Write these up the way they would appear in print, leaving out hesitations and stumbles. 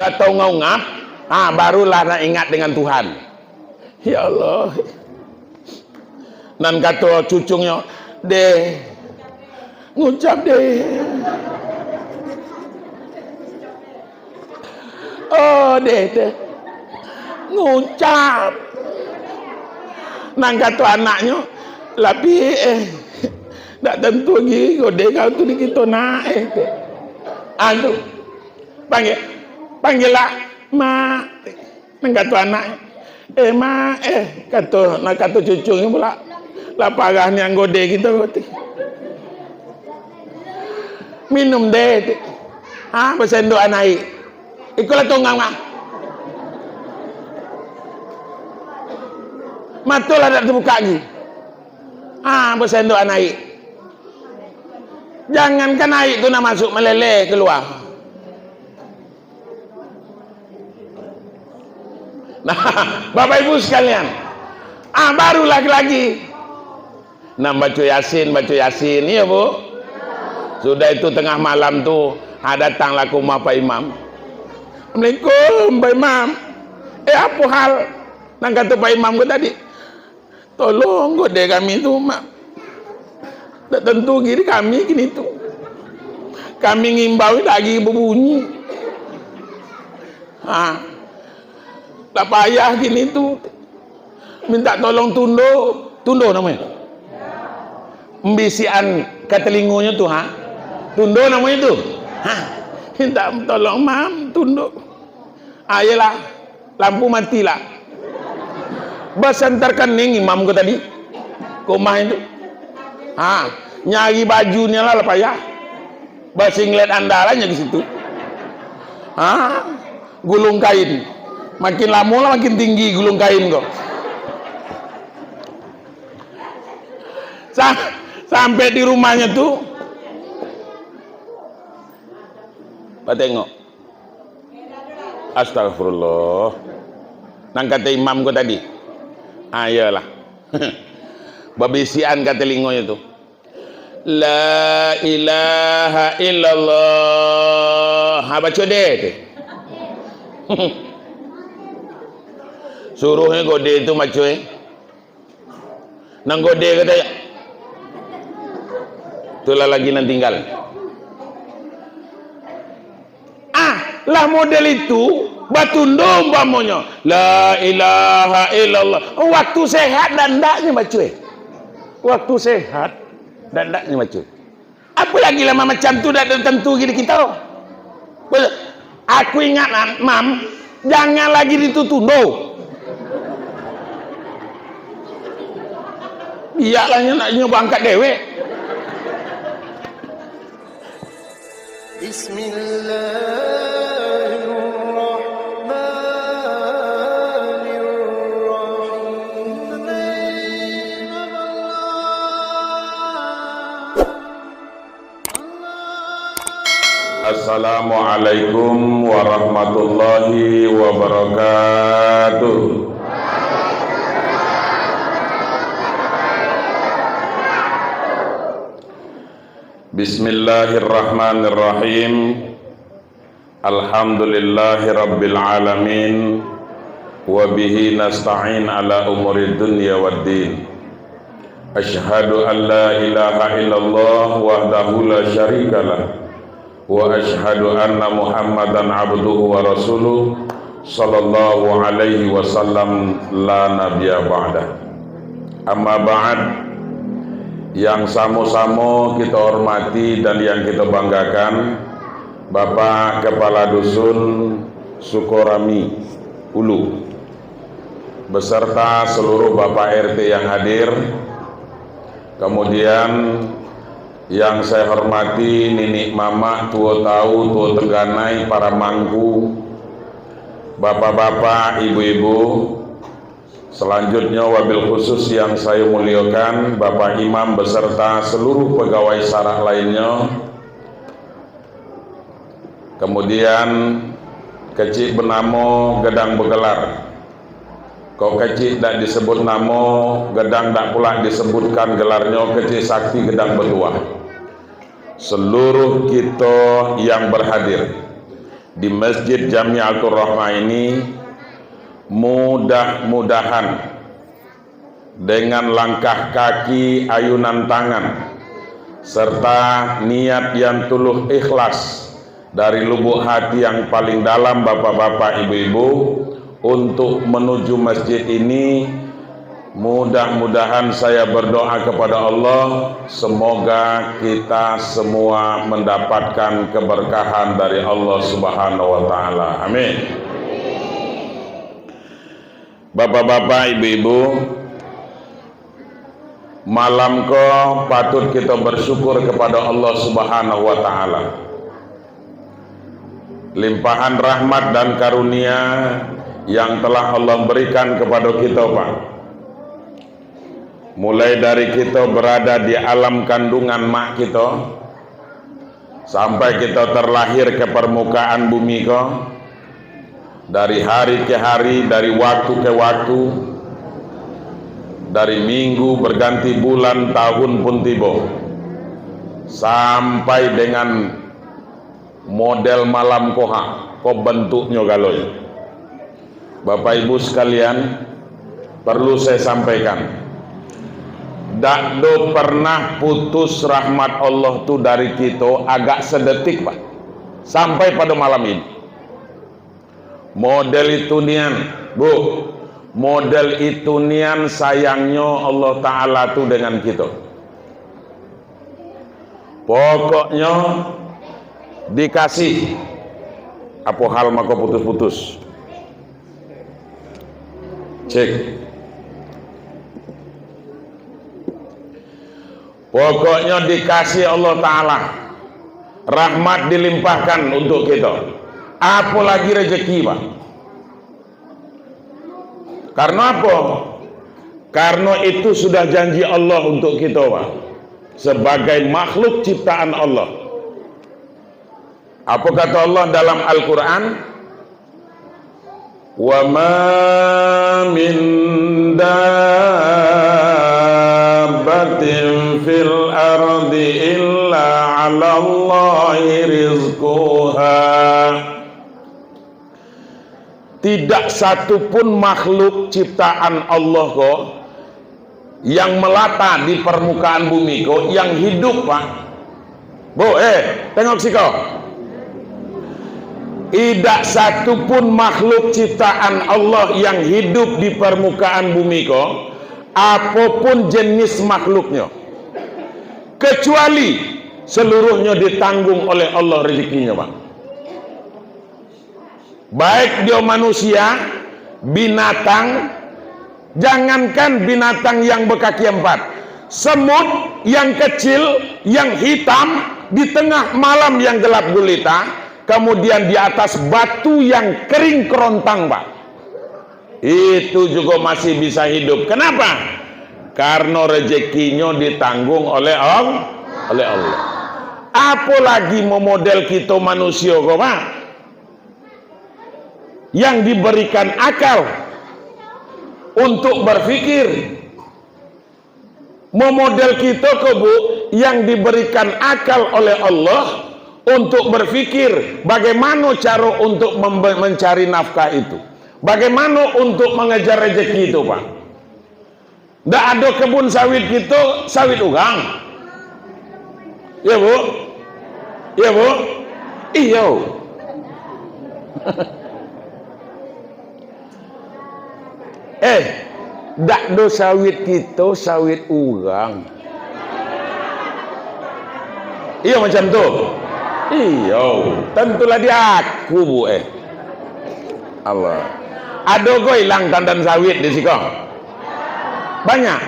atau ngap, barulah nak ingat dengan Tuhan. Ya Allah. Dan kata cucungnya, deh, ngucap deh. Oh deh, ngucap. Nang kata anaknya, tapi tak tentu lagi kode kau tu di kita naik. Aduh, panggil lah, mak. Nang kata anak, mak, nak kata cucunya pula, lah parah ni yang kode kita kata. Minum deh, bersendok naik. Ikulah tunggang mak. Matulah tak terbuka lagi. Bersendok naik. Jangankan naik tu nak masuk meleleh keluar. Nah, Bapak Ibu sekalian, baru lagi. Nah, baca Yasin, iya Bu. Sudah itu tengah malam tu, datanglah ke rumah Pak Imam. Assalamualaikum Pak Imam. Apa hal? Nang kata Pak Imam ke tadi, tolong gede kami tu mak. Tak tentu gini kami gini tu. Kami ngimbau lagi berbunyi. Tak payah gini tu. Minta tolong tundo namanya. Mbisian ke telingonya tu tundo namanya tu. Minta tolong mam tundo. Ayolah, lampu matilah. Basantar kening imam ke tadi. Komah itu. Nyari bajunya lah payah. Basinglet andalanya di situ. Gulung kain. Makin lama lah makin tinggi gulung kain kok. Sampai di rumahnya tuh, Pak tengok. Astagfirullah. Nang kata imam kau tadi. Iyalah. Babisian kata telingonya tu. La ilaha illallah. Baca deh. Suruhnya gode itu macam nang gode kata ya. Itulah lagi nang tinggal. Lah model itu batundo umpamanya la ilaha illallah. Waktu sehat dan ndaknya baca. Waktu sehat dan ndaknya baca. Apa lagi lama macam tu dah tentu gini kita. Aku ingat mam, jangan lagi ditutundo. Iyalah nak nyoba angkat dewek. Assalamualaikum warahmatullahi wabarakatuh. Bismillahirrahmanirrahim. Alhamdulillahi rabbil alamin. Wa bihi nasta'in ala umuri dunya waddin. Ashhadu an la ilaha illallah wahdahu la syarikalah. Wa ashhadu anna Muhammadan abduhu wa rasuluh sallallahu alaihi wasallam la nabiyya ba'dah. Amma ba'd. Yang sama-sama kita hormati dan yang kita banggakan, Bapak Kepala Dusun Sukorami Ulu beserta seluruh Bapak RT yang hadir. Kemudian yang saya hormati Ninik Mama, tua tahu, tua tengganai, para mangku, bapak-bapak, ibu-ibu. Selanjutnya wabil khusus yang saya muliakan Bapak Imam beserta seluruh pegawai syarah lainnya. Kemudian kecil bernama Gedang Begelar. Kau kecil tak disebut nama, Gedang tak pula disebutkan gelarnya, kecil sakti Gedang Betuah. Seluruh kita yang berhadir, di Masjid Jamiatul Rahmah ini mudah-mudahan dengan langkah kaki, ayunan tangan, serta niat yang tulus ikhlas dari lubuk hati yang paling dalam bapak-bapak, ibu-ibu, untuk menuju masjid ini, mudah-mudahan saya berdoa kepada Allah, semoga kita semua mendapatkan keberkahan dari Allah Subhanahu wa Ta'ala. Amin. Bapak-bapak, ibu-ibu, malam ko patut kita bersyukur kepada Allah Subhanahu wa Ta'ala. Limpahan rahmat dan karunia yang telah Allah berikan kepada kita, Pak. Mulai dari kita berada di alam kandungan mak kita, sampai kita terlahir ke permukaan bumi ko, dari hari ke hari, dari waktu ke waktu, dari minggu berganti bulan, tahun pun tiba, sampai dengan model malam koha, kok bentuknya galoi. Bapak ibu sekalian, perlu saya sampaikan, dak do pernah putus rahmat Allah tu dari kita agak sedetik, Pak, sampai pada malam ini. Model itu nian, Bu, model itu nian sayangnya Allah Ta'ala tu dengan kita. Pokoknya dikasih apa hal maka putus-putus. Cek. Pokoknya dikasih Allah Ta'ala, rahmat dilimpahkan untuk kita, apalagi rezeki, Pak. Karena apa? Karena itu sudah janji Allah untuk kita, Pak, sebagai makhluk ciptaan Allah. Apa kata Allah dalam Al-Quran? Wa ma min dabbatin fil ardi illa 'ala Allahi rizquha. Tidak satupun makhluk ciptaan Allah kok yang melata di permukaan bumi kok yang hidup, Pak. Bu, tengok sih kau. Tidak satupun makhluk ciptaan Allah yang hidup di permukaan bumi kok, apapun jenis makhluknya, kecuali seluruhnya ditanggung oleh Allah rezekinya, Pak. Baik dia manusia, binatang, jangankan binatang yang berkaki empat, semut yang kecil, yang hitam, di tengah malam yang gelap gulita, kemudian di atas batu yang kering kerontang, Pak, itu juga masih bisa hidup. Kenapa? Karena rezekinya ditanggung oleh Allah. Apalagi mau model kita manusia kok, Pak, yang diberikan akal untuk berpikir. Memodel kita kok, Bu, yang diberikan akal oleh Allah untuk berpikir bagaimana cara untuk mencari nafkah itu, bagaimana untuk mengejar rezeki itu, Pak. Nggak ada kebun sawit kita, sawit ugang. Ya, Bu? Ya, Bu? Iya. Ndak do sawit kita, sawit ugang. Iya macam tu. Iya, tentulah dia aku, Bu. Allah. Ada kau hilang tandan sawit di sini? Banyak.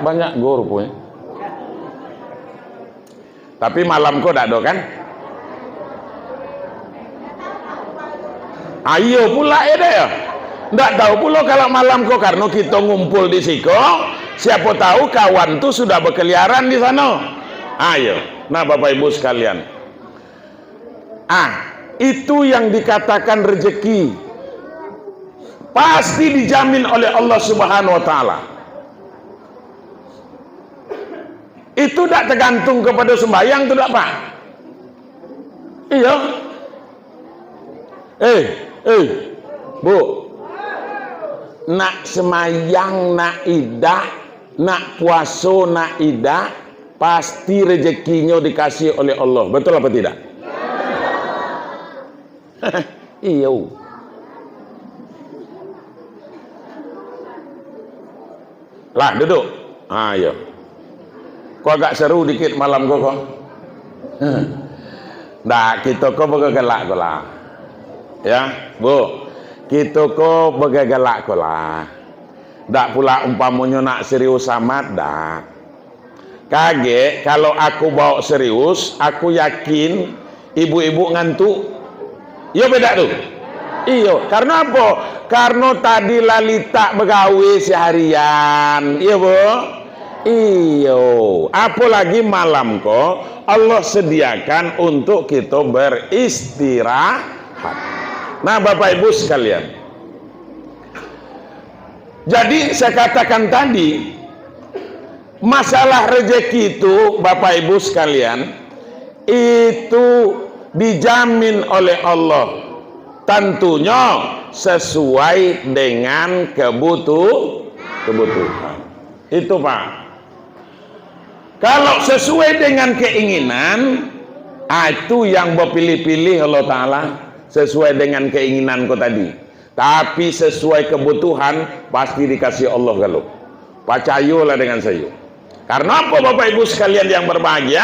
Banyak gor punya. Tapi malam kau tak ada kan? Ayo pula deh ya. Nggak tahu pula kalau malam kau, karena kita ngumpul di siko, siapa tahu kawan tuh sudah berkeliaran di sana. Ayo, nah Bapak Ibu sekalian, itu yang dikatakan rezeki pasti dijamin oleh Allah Subhanahu wa Ta'ala. Itu tidak tergantung kepada sembahyang, tidak, Pak. Iya, Bu, nak semayang, nak idah, nak puasa, nak idah, pasti rezekinya dikasih oleh Allah. Betul apa tidak? Iya. Lah duduk. Ayo. Kok agak seru dikit malam kok. Nah, kita kok bergegalak kok lah. Ya, Bu. Kita kok bergegalak kok lah. Dak pula umpamanya nak serius amat dak. Kage kalau aku bawa serius, aku yakin ibu-ibu ngantuk. Iya beda tuh. Iya, karena apa? Karena tadi lalita begawe seharian. Iya, Bu. Iyo, apalagi malam kok Allah sediakan untuk kita beristirahat. Nah, Bapak Ibu sekalian, jadi saya katakan tadi, masalah rezeki itu Bapak Ibu sekalian, itu dijamin oleh Allah, tentunya sesuai dengan kebutuhan. Itu Pak. Kalau sesuai dengan keinginan, itu yang berpilih-pilih Allah Ta'ala, sesuai dengan keinginanku tadi. Tapi sesuai kebutuhan, pasti dikasih Allah kalau. Percayalah dengan saya. Karena apa Bapak Ibu sekalian yang berbahagia?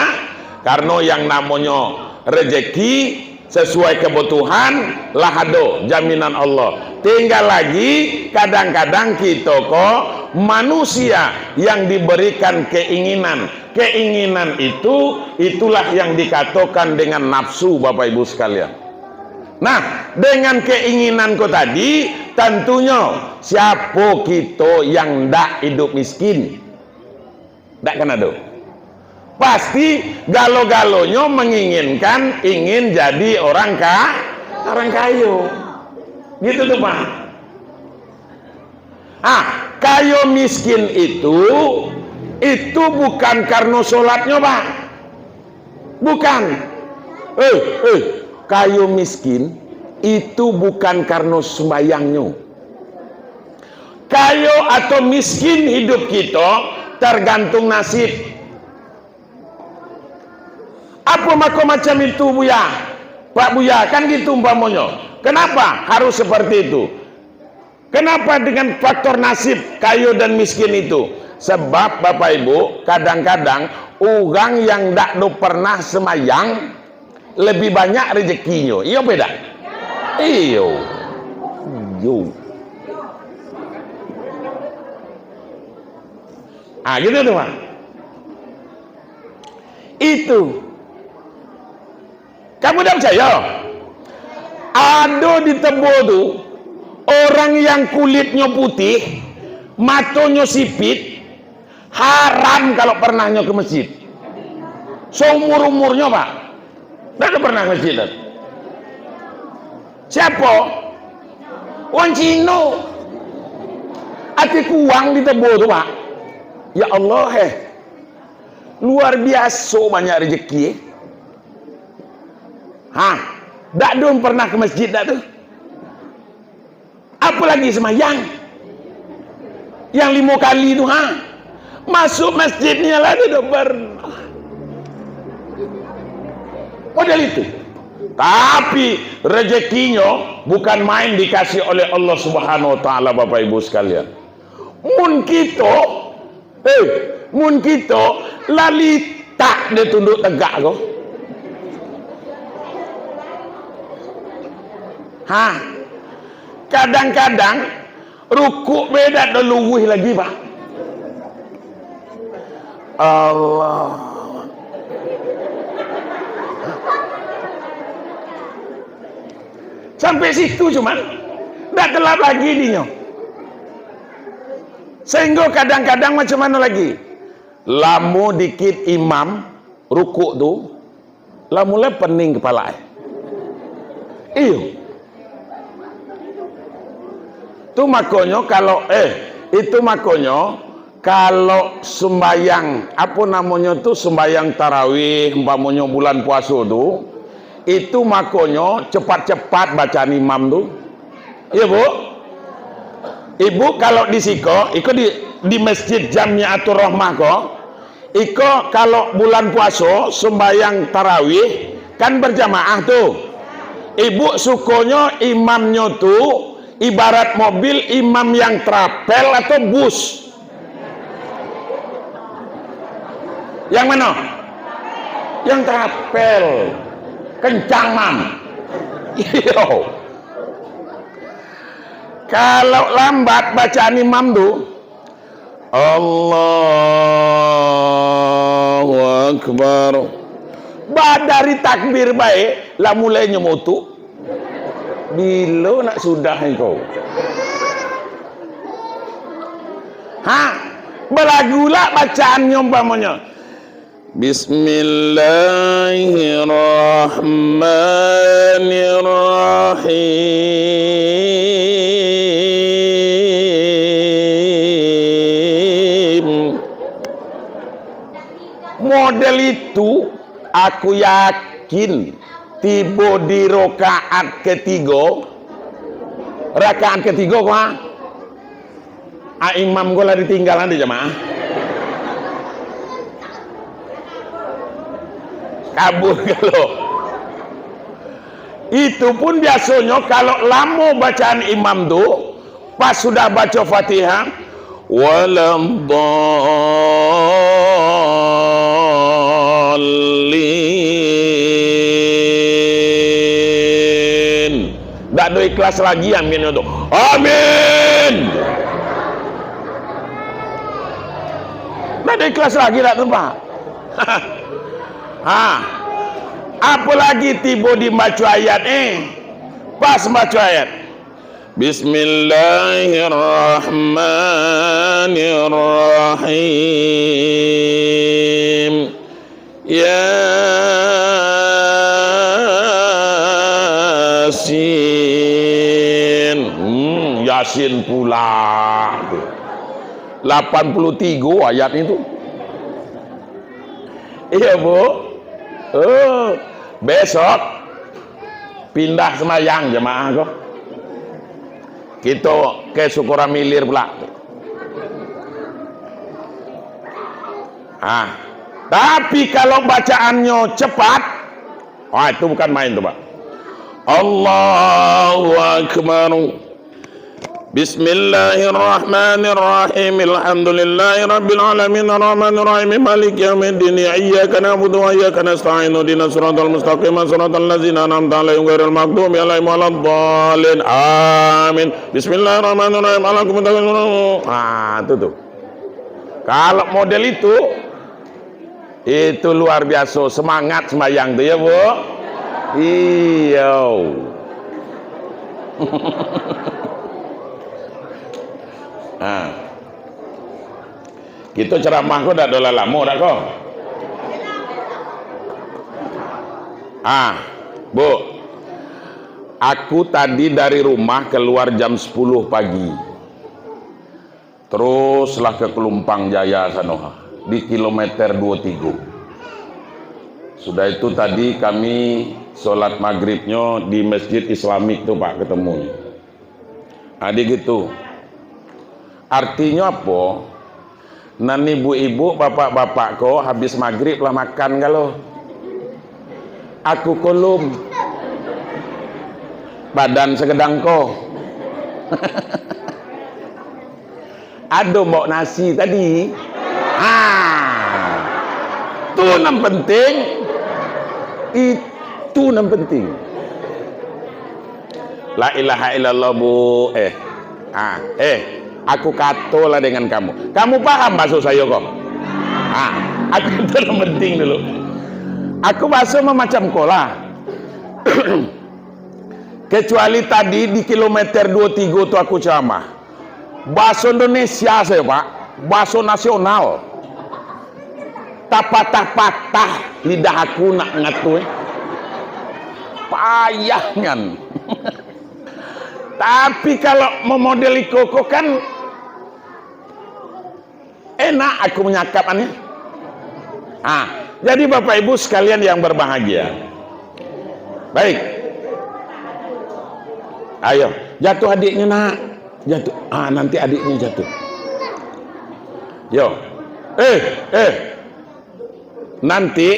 Karena yang namanya rezeki sesuai kebutuhan lahado jaminan Allah. Tinggal lagi kadang-kadang kita kok manusia yang diberikan keinginan itulah yang dikatakan dengan nafsu Bapak Ibu sekalian. Nah, dengan keinginanku tadi tentunya siapa kita yang ndak hidup miskin, ndak kena do. Pasti galo-galonya menginginkan ingin jadi orang kaya. Gitu tuh Pak. Kaya miskin itu bukan karena sholatnya Pak. Bukan. Kaya miskin itu bukan karena sembayangnya. Kaya atau miskin hidup kita tergantung nasib. Apa macam itu Buya? Pak Buya, kan gitu umpamanya. Kenapa harus seperti itu? Kenapa dengan faktor nasib kaya dan miskin itu? Sebab Bapak Ibu, kadang-kadang orang yang tidak pernah semayang lebih banyak rezekinya. Iya beda? Iyo. Gitu tuh Pak. Itu. Kamu tidak percaya? Ada di Tebo tuh orang yang kulitnya putih, matanya sipit, haram kalau pernahnya ke masjid. Seumur-umurnya Pak, tidak pernah ke masjid. Siapa? Orang Cina. Ati kuang di Tebo tuh Pak. Ya Allah, luar biasa banyak rezeki. Tak dong pernah ke masjid tak tuh. Apalagi semayang yang 5 kali itu masuk masjidnya lah tidak pernah. Model itu. Tapi rezekinya bukan main dikasih oleh Allah Subhanahu wa taala Bapak Ibu sekalian. Mun kita lali tak dia tunduk tegak kok. Kadang-kadang rukuk beda dan luwih lagi Pak. Allah. Sampai situ cuman tidak gelap lagi dinya. Sehingga kadang-kadang macam mana lagi? Lamu dikit imam rukuk tu, lamu le pening kepala. Iyo. Itu makanya kalau sembayang apa namanya tuh sembayang tarawih umpamanya bulan puasa tuh Itu makonyo cepat-cepat bacaan imam tuh. Iya Bu. Ibu kalau di siko, di masjid Jamiatur Rahmah kok, iko kalau bulan puasa sembahyang tarawih kan berjamaah tuh. Ibu sukonya imamnya tuh ibarat mobil, imam yang trapel atau bus? Yang mana? Yang trapel. Kencang mam. Iyo. Kalau lambat bacaan imam tuh Allahu Akbar. Dari takbir baik lah mulai nyemutu. Bila nak sudah engkau. Belagulah bacaannya umpamanya. Bismillahirrahmanirrahim. Model itu aku yakin tiba di rakaat ketiga. Rakaat ketiga kok imam gue lah ditinggalan di jamaah. Kabur kalau itu pun biasanya kalau lama bacaan imam tuh pas sudah baca Fatihah walam dhalin nggak ada ikhlas lagi amin itu amin nggak ada ikhlas lagi tak tempat. Apalagi tiba di baca ayat pas baca ayat Bismillahirrahmanirrahim Yasin. Yasin pula 83 ayat itu. Iya Bu. Besok pindah semayang jemaah kok. Kita ke Sukoramilir pula. Tapi kalau bacaannya cepat, itu bukan main tuh Pak. Allahu Akbar. Bismillahirrahmanirrahim. Alhamdulillahi rabbil alamin arrahmanir rahim maliki yaumiddin iyyaka na'budu wa iyyaka nasta'in ihdinas siratal mustaqim siratal ladzina an'amta 'alaihim ghairil maghdubi alaihim waladdallin amin. Bismillahirrahmanirrahim. Itu tuh. Kalau model itu luar biasa, semangat sembahyang tuh ya Bu. Iya. Kita ceramah kok dak dola lama dak kok. Bu. Aku tadi dari rumah keluar jam 10 pagi. Teruslah ke Kelumpang Jaya sana di kilometer 23. Sudah itu tadi kami sholat maghribnya di Masjid Islamik tuh Pak ketemu. Adik gitu. Artinya apa? Nan ibu-ibu, bapak-bapak kok habis maghrib lah makan kalau. Aku kolom. Badan segedang kok. Ada mau nasi tadi. Itu yang penting. Itu yang penting. La ilaha illallah Bu. Aku katolah dengan kamu. Kamu paham maksud saya kok? Aku itu yang penting dulu. Aku bahasa macam kola. Kecuali tadi di kilometer 23 itu aku ceramah. Bahasa Indonesia saya Pak. Bahasa nasional. Tak patah-patah lidah aku nak ngatu. Payahnya. Tapi kalau memodeli koko kan enak aku menyakapannya. Jadi Bapak Ibu sekalian yang berbahagia, Baik. Ayo, jatuh adiknya nak. Jatuh. Nanti adiknya jatuh. Yo. Nanti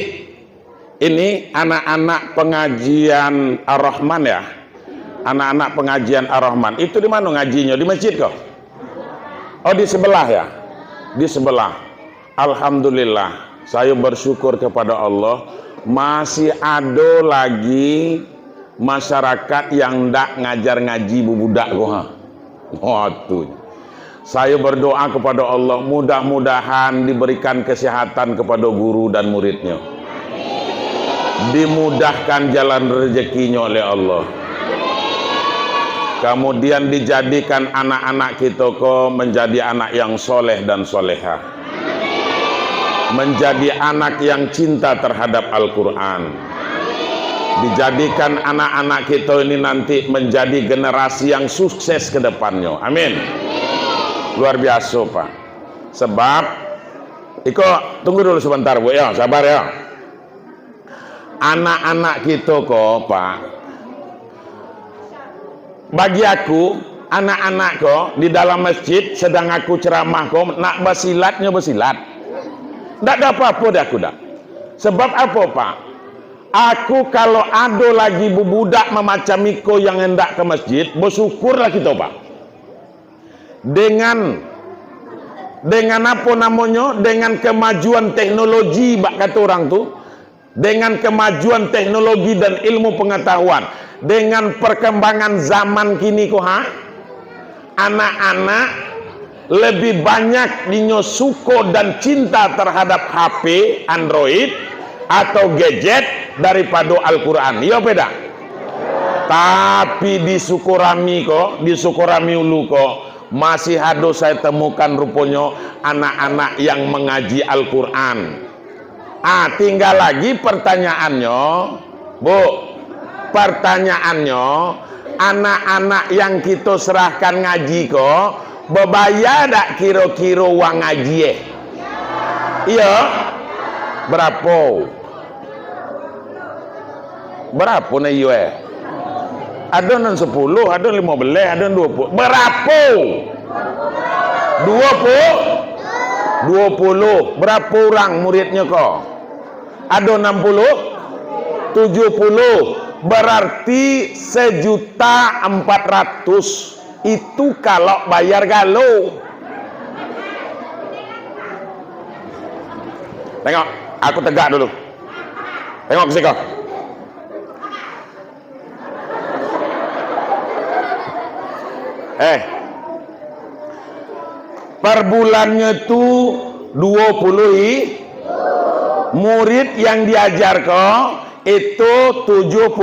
ini anak-anak pengajian Ar-Rahman ya. Anak-anak pengajian Ar-Rahman. Itu di mana ngajinya? Di masjid kok? Oh, di sebelah ya. Di sebelah. Alhamdulillah. Saya bersyukur kepada Allah. Masih ada lagi masyarakat yang ndak ngajar ngaji budak kok. Waduh. Saya berdoa kepada Allah, mudah-mudahan diberikan kesehatan kepada guru dan muridnya. Dimudahkan jalan rezekinya oleh Allah. Kemudian dijadikan anak-anak kita kok menjadi anak yang soleh dan soleha. Menjadi anak yang cinta terhadap Al-Quran. Dijadikan anak-anak kita ini nanti menjadi generasi yang sukses ke depannya. Amin. Luar biasa Pak. Sebab Iko tunggu dulu sebentar Bu ya, sabar ya. Anak-anak kita kok Pak, bagi aku anak-anak kok di dalam masjid sedang aku ceramah kok nak bersilatnya bersilat. Ndak ada apa-apa dah aku dah. Sebab apa Pak? Aku kalau ada lagi budak memacam Iko yang hendak ke masjid, bersyukurlah kita Pak. Dengan apa namanya, dengan kemajuan teknologi bak kata orang tu, dengan kemajuan teknologi dan ilmu pengetahuan, dengan perkembangan zaman kini kok anak-anak lebih banyak dinyo suko dan cinta terhadap HP Android atau gadget daripada Al-Quran. Iya beda. Tapi di Sukorami ulu kok masih ada saya temukan rupanya anak-anak yang mengaji Al-Quran. Tinggal lagi pertanyaannya Bu, pertanyaannya anak-anak yang kita serahkan ngaji kok bebayar tak kira-kira uang ngaji iya berapa nih ada 10, ada 15, ada 20. Berapa? 20. Berapa orang muridnya kok? Ada 60, 70. Berarti 1.400.000. Itu kalau bayar galau. Tengok, aku tegak dulu. Tengok ke sini kok. Per bulannya tuh 20 murid yang diajar kok itu 70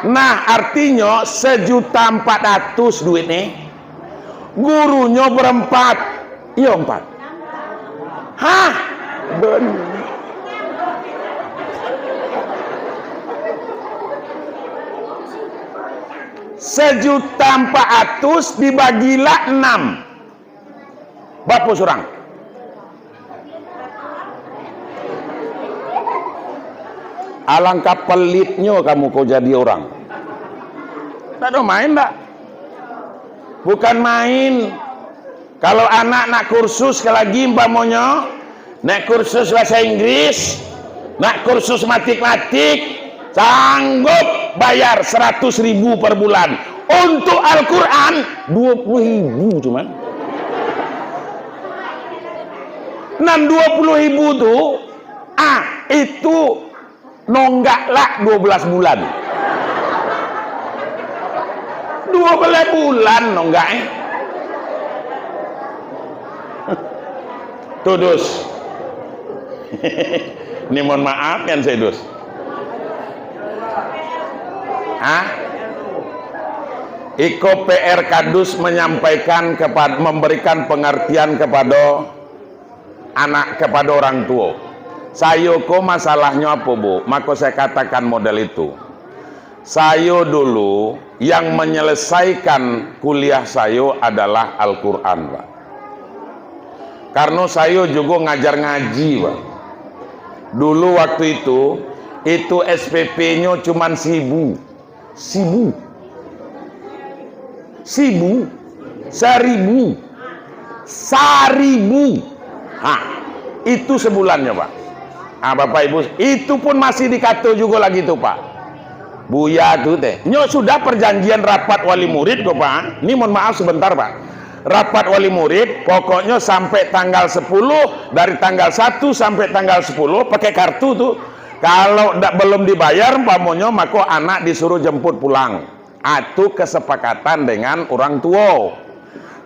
nah artinya 1.400.000 duit nih gurunya berempat iya 4 bener 1.400.000 dibagilah 6 berapa surang? Alangkah pelitnya kamu kau jadi orang. Tak ada main tak? Bukan main. Kalau anak nak kursus lagi umpamanya nak kursus bahasa Inggris, nak kursus matematik, sanggup bayar 100.000 per bulan. Untuk Al-Quran 20.000 cuman. Nah 20.000 tuh itu nonggaklah 12 bulan. 12 bulan nonggaknya. Tuh Dus. Ini mohon maaf kan saya Dus. Iko PR Kadus menyampaikan memberikan pengertian kepada anak, kepada orang tua. Saya kok masalahnya apa Bu? Maka saya katakan model itu. Saya dulu yang menyelesaikan kuliah saya adalah Al-Quran Pak. Karena saya juga ngajar ngaji Pak. Dulu waktu itu Itu SPP-nya cuman 1000. 1000. 1000. 1000. 1000. Itu sebulannya, Pak. Bapak Ibu, itu pun masih dikata juga lagi tuh, Pak. Buya tuh teh. Nyo sudah perjanjian rapat wali murid kok, Pak. Ini mohon maaf sebentar, Pak. Rapat wali murid pokoknya sampai tanggal 10, dari tanggal 1 sampai tanggal 10 pakai kartu tuh. Kalau belum dibayar pamonyo maka anak disuruh jemput pulang. Itu kesepakatan dengan orang tua.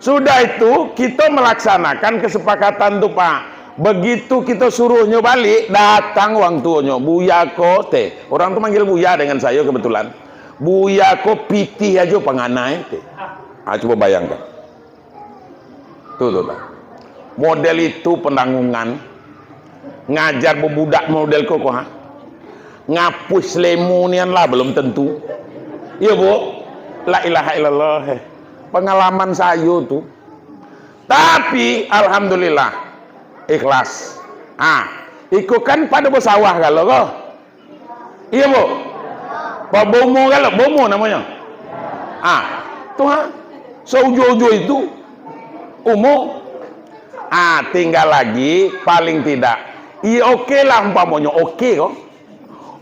Sudah itu kita melaksanakan kesepakatan tuh, Pak. Begitu kita suruhnya balik, datang orang tuanya, Buya ko teh. Orang tuh manggil Buya dengan saya kebetulan. Buya ko piti aja penganai teh. Coba bayangkan. Tuh, Pak. Model itu penanggungan. Ngajar budak model kok, ngapus lemunian lah belum tentu. Iya, Bu. La ilaha illallah. Pengalaman saya tuh. Tapi alhamdulillah ikhlas. Ikut kan pada bersawah kalau kok. Iya, Bu. Pak Bomo kalau Bomo namanya. Tuh seujo-ujo itu umum. Tinggal lagi paling tidak. Iya, oke lah umpamanya, oke kok.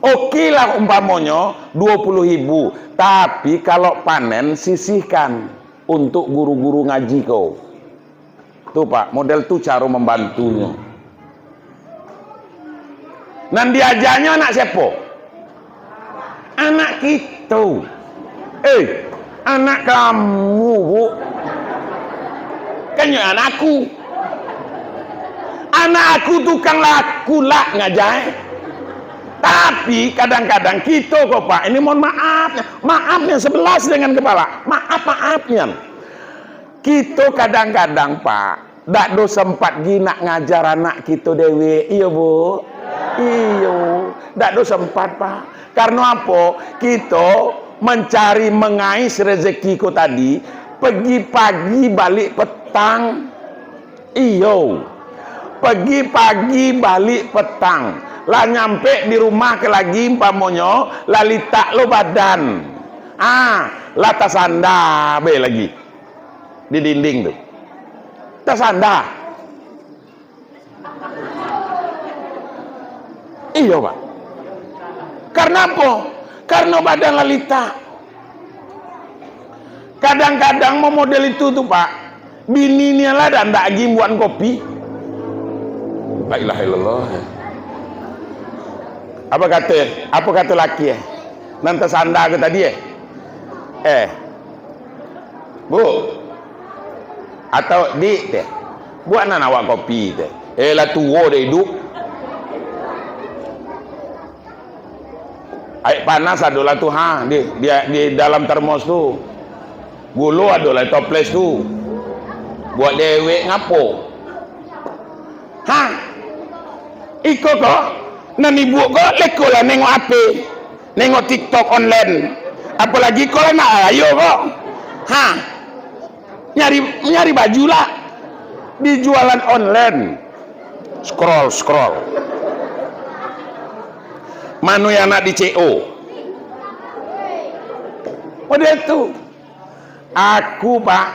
Oke lah umpamanya 20.000, tapi kalau panen sisihkan untuk guru-guru ngaji kau. Tuh, Pak, model tuh cara membantunya. Nan diajarnya anak siapa? Anak kita. Anak kamu, Bu. Kan ya anakku. Anak aku tukang laku lah ngajar. Tapi kadang-kadang kita kok, Pak, ini mohon maafnya 11 dengan kepala, maafnya kita kadang-kadang, Pak, dak do sempat gina ngajar anak kita dewe. Iya, Bu. Iya, dak do sempat, Pak. Karena apa? Kita mencari mengais rezeki ko tadi, pergi pagi balik petang. Iyo, pergi pagi balik petang. Lah nyampe di rumah ke lagi pamonyo lalita lo badan. Lah tasanda be lagi di dinding tuh. Tasanda. Iya, Pak. Karena apa? Karena badan lalita. Kadang-kadang mau model itu tuh, Pak. Bininya lah dan ndak lagi buat kopi. La ilaha illallah. Apa kata laki nanti sanda ke tadi Bu atau di teh buat awak kopi teh lah tua deh hidup air panas adalah tuh di dalam termos tuh gulu adalah toples tuh buat dewek ngapo iko kok nan ibu kok leko lah nengok apa nengok TikTok online apalagi kalau nak ayo kok nyari baju lah di jualan online scroll manu yang nak di CO model itu aku, Pak,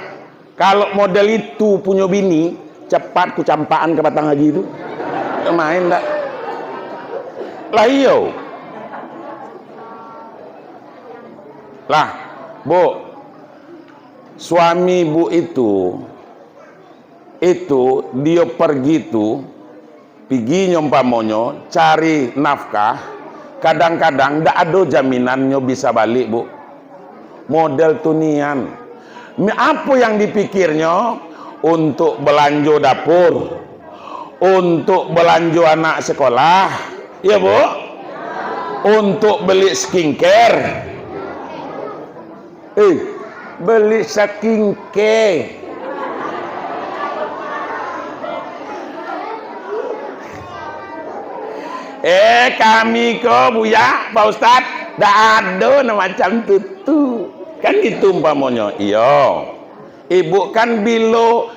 kalau model itu punya bini cepat ku campaan ke Batang Haji itu main enggak lah. Iyo lah, Bu, suami Bu itu dia pergi tuh pergi nyompamonyo cari nafkah, kadang-kadang ndak ada jaminannya bisa balik, Bu. Model tunian apa yang dipikirnya untuk belanja dapur, untuk belanja anak sekolah, ya, Bu, untuk beli skincare, beli skincare, kami kok Buya, Pak Ustadz, dak ada macam itu kan gitu umpamanya. Iya, ibu kan bilo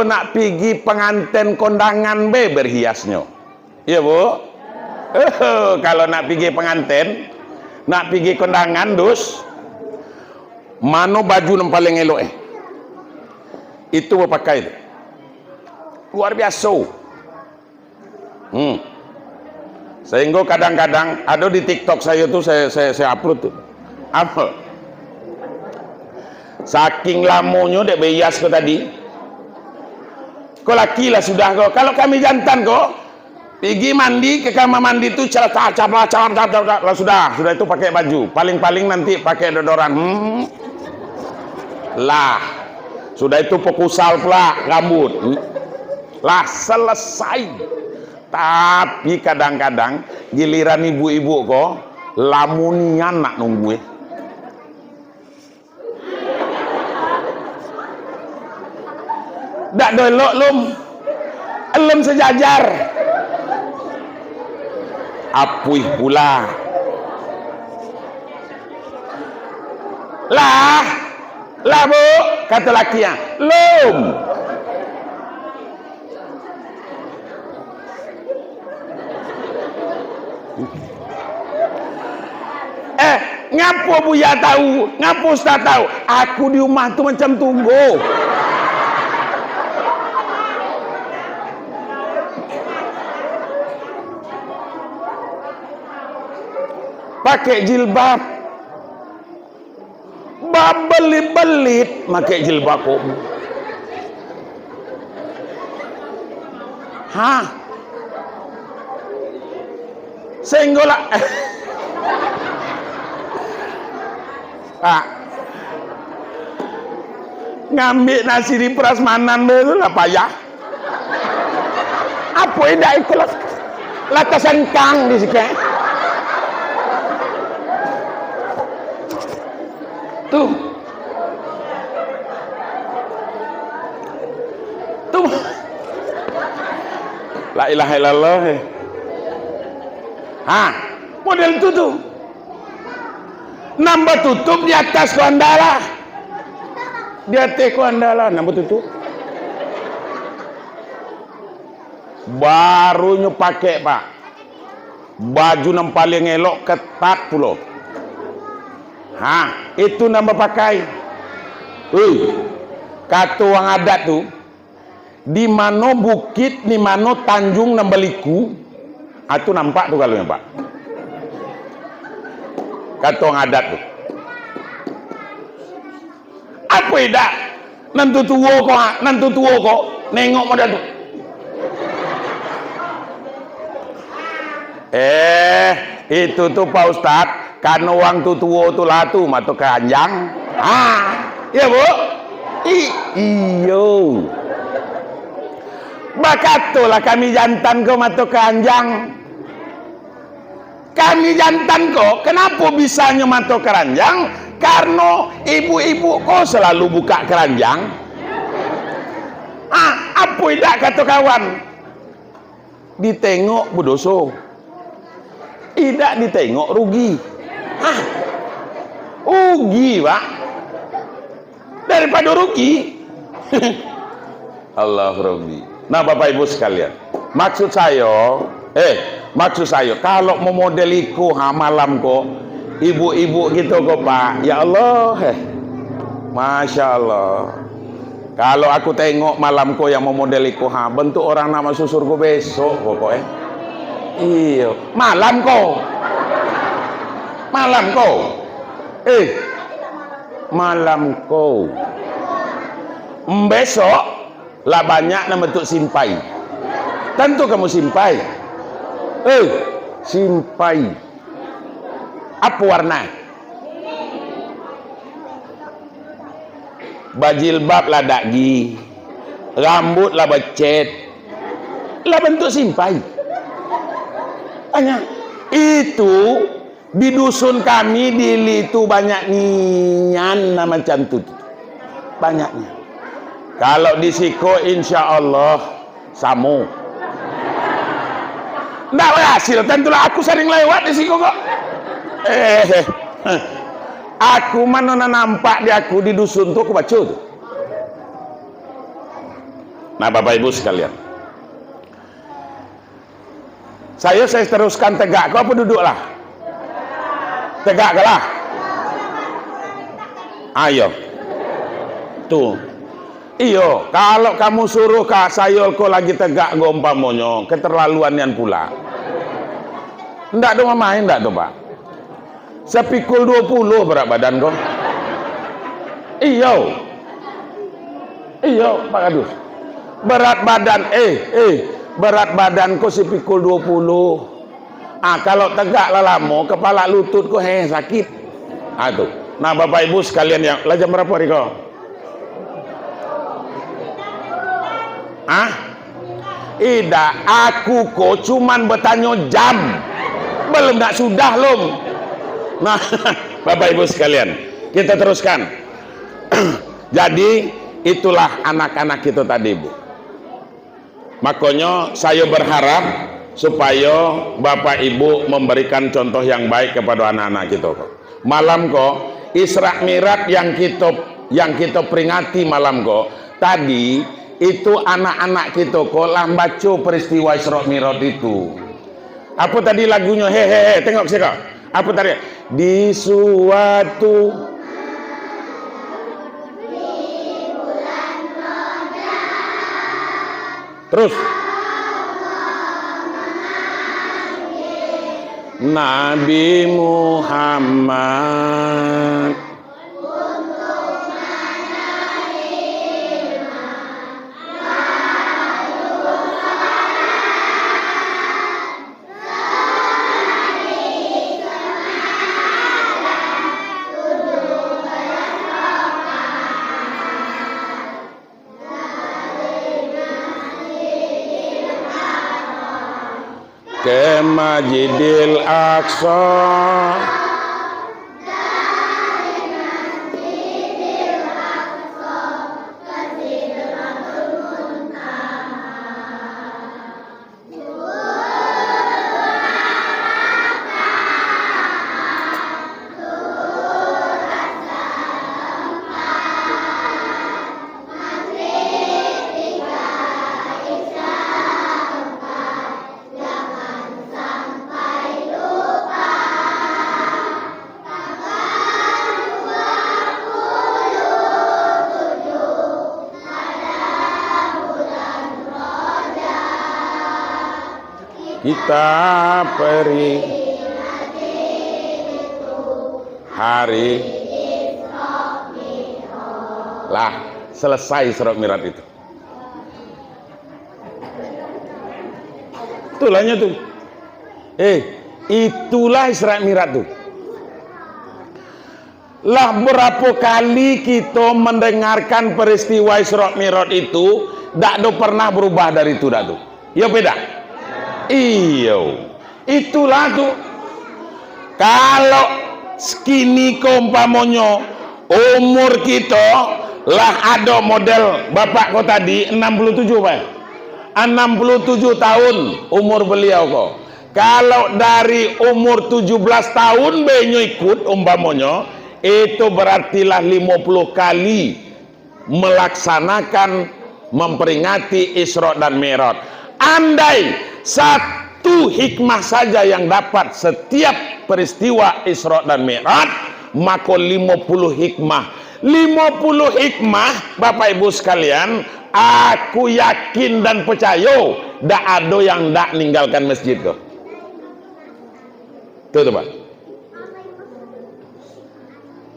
nak pergi pengantin kondangan be berhiasnya, iya, Bu. Kalau nak pergi pengantin, nak pergi kondangan dus, mana baju yang paling elok itu berpakai itu. Luar biasa. Sehingga kadang-kadang ada di TikTok saya tuh saya upload tuh. Apa? Saking lamonya dek bias kau tadi. Kau laki lah sudah kau. Kalau kami jantan kau pergi mandi ke kamar mandi tuh cara sudah itu pakai baju. Paling-paling nanti pakai deodoran. Lah. Sudah itu pokusal pula rambut. Lah selesai. Tapi kadang-kadang giliran ibu-ibu kok lamunian nak nunggu. Dak dolok lum sejajar. Apuih pula. Lah bu, kata lakinya, lum. Ngapo Buya tahu, ngapo Ustaz tahu, aku di rumah tuh macam tunggu. Pakai jilbab, belit-belit pakai jilbab kok. Hah? Sehingga ngambil nasi di prasmanan dulu lah payah. Apa yang itu latasan kang di sini? Tuh la ilaha illallah. Model itu tuh nambah tutup di atas kondala, di atas kondala nambah tutup, barunya pakai pak baju yang paling elok ketat pulau. Itu nambah pakai. Kata orang adat tuh, di mana bukit, di mana tanjung nambah liku, itu nampak tuh kalau pak. Kata orang adat tuh. Apa tidak? Nanti tua kok, nengok modal tuh. Itu tuh Pak Ustadz. Karena uang tu tua tu lah tu matu keranjang. Ya bu? Iyo. Bakatolah kami jantan kau matu keranjang. Kami jantan kau kenapa bisanya matu keranjang? Karena ibu-ibu kau selalu buka keranjang. Apa tidak kata kawan? Ditengok berdosa. Tidak ditengok rugi. Rugi pak, daripada rugi. Allah rugi. Nah bapak ibu sekalian, maksud saya kalau mau model iku malam kok ibu-ibu gitu kok pak, ya Allah, masya Allah. Kalau aku tengok malam kok yang mau model iku bentuk orang nama susurku besok pokoknya. Iya malam kok besok lah banyak nama bentuk simpai. Tentu kamu simpai. Simpai apa warna? Bajilbab lah dagi, rambut lah becet, lah bentuk simpai. Banyak itu di dusun kami di Litu banyak nian macam tu banyaknya. Kalau di Siko insya Allah samu nggak berhasil. Tentulah aku sering lewat di Siko kok. Aku mana nampak di aku di dusun tuh aku baca tuh. Nah bapak ibu sekalian, Saya teruskan tegak, kau apa duduklah? Tegak lah. Ayo. Tuh. Iyo, kalau kamu suruh kak sayol kau lagi tegak gompamonyo, keterlaluan yang pula. Ndak dong main, ndak tuh pak. Sepikul 20 berat badan kau. Iyo. Iyo, Pak Kadus. Berat badan, berat badanku sepikul 20. Kalau tegak lah lama, kepala lututku sakit. Tuh. Nah, Bapak Ibu sekalian yang lah jam berapa Riko? Ida, aku kok cuman bertanya jam. Belum tak sudah lom. Nah, Bapak Ibu sekalian, kita teruskan. Jadi, itulah anak-anak kita tadi, Bu. Makanya saya berharap supaya Bapak Ibu memberikan contoh yang baik kepada anak-anak kita kok. Malam kok Isra Mi'raj yang kita peringati malam kok tadi itu anak-anak kita kok lah baca peristiwa Isra Mi'raj itu. Apa tadi lagunya? Hehehe, tengok sih kok. Apa tadi? Di suatu terus Nabi Muhammad ke Masjidil Aqsa kita beri hari lah selesai Isra Mi'raj itu. Itulahnya tuh. Itulah Isra Mi'raj tuh. Lah berapa kali kita mendengarkan peristiwa Isra Mi'raj itu, tak pernah berubah dari itu dah tuh. Ya beda. Iyo, itulah tuh. Kalau skini umpamonyo umur kita lah ada model bapak kau tadi 67 Pak. 67 tahun umur beliau kok. Kalau dari umur 17 tahun benyo ikut umpamonyo itu berartilah 50 kali melaksanakan memperingati Isra dan Mi'raj. Andai satu hikmah saja yang dapat setiap peristiwa Isra dan Mi'raj, maka 50 hikmah. 50 hikmah, Bapak Ibu sekalian, aku yakin dan percaya tak ada yang tak ninggalkan masjid kok. Tuh Pak.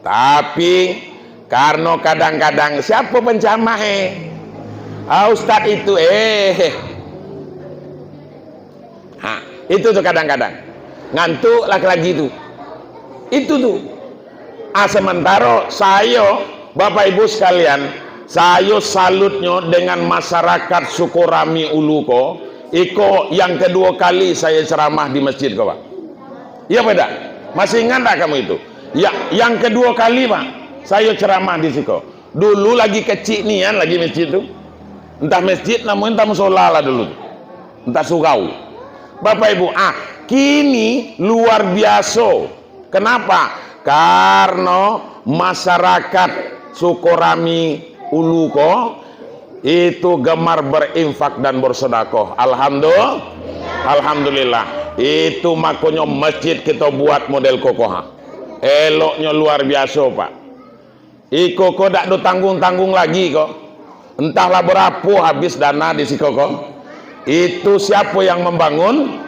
Tapi karena kadang-kadang siapa pencamah Ustadz itu itu tuh kadang-kadang ngantuk laki-laki itu tuh. Sementara saya Bapak Ibu sekalian, saya salutnya dengan masyarakat Sukorami Uluko. Iko yang kedua kali saya ceramah di masjid kok Pak. Iya beda. Masih ingat tak kamu itu? Ya, yang kedua kali Pak saya ceramah di Siko. Dulu lagi kecil nian lagi masjid tuh. Entah masjid namun entah musola lah dulu. Entah surau. Bapak Ibu, kini luar biasa. Kenapa? Karena masyarakat Sukorami Uluko itu gemar berinfak dan bersedekah. Alhamdulillah. Itu makanya masjid kita buat model kokoh. Eloknya luar biasa, Pak. Iko kok dak do tanggung-tanggung lagi kok. Entahlah berapa habis dana di si koko. Itu siapa yang membangun?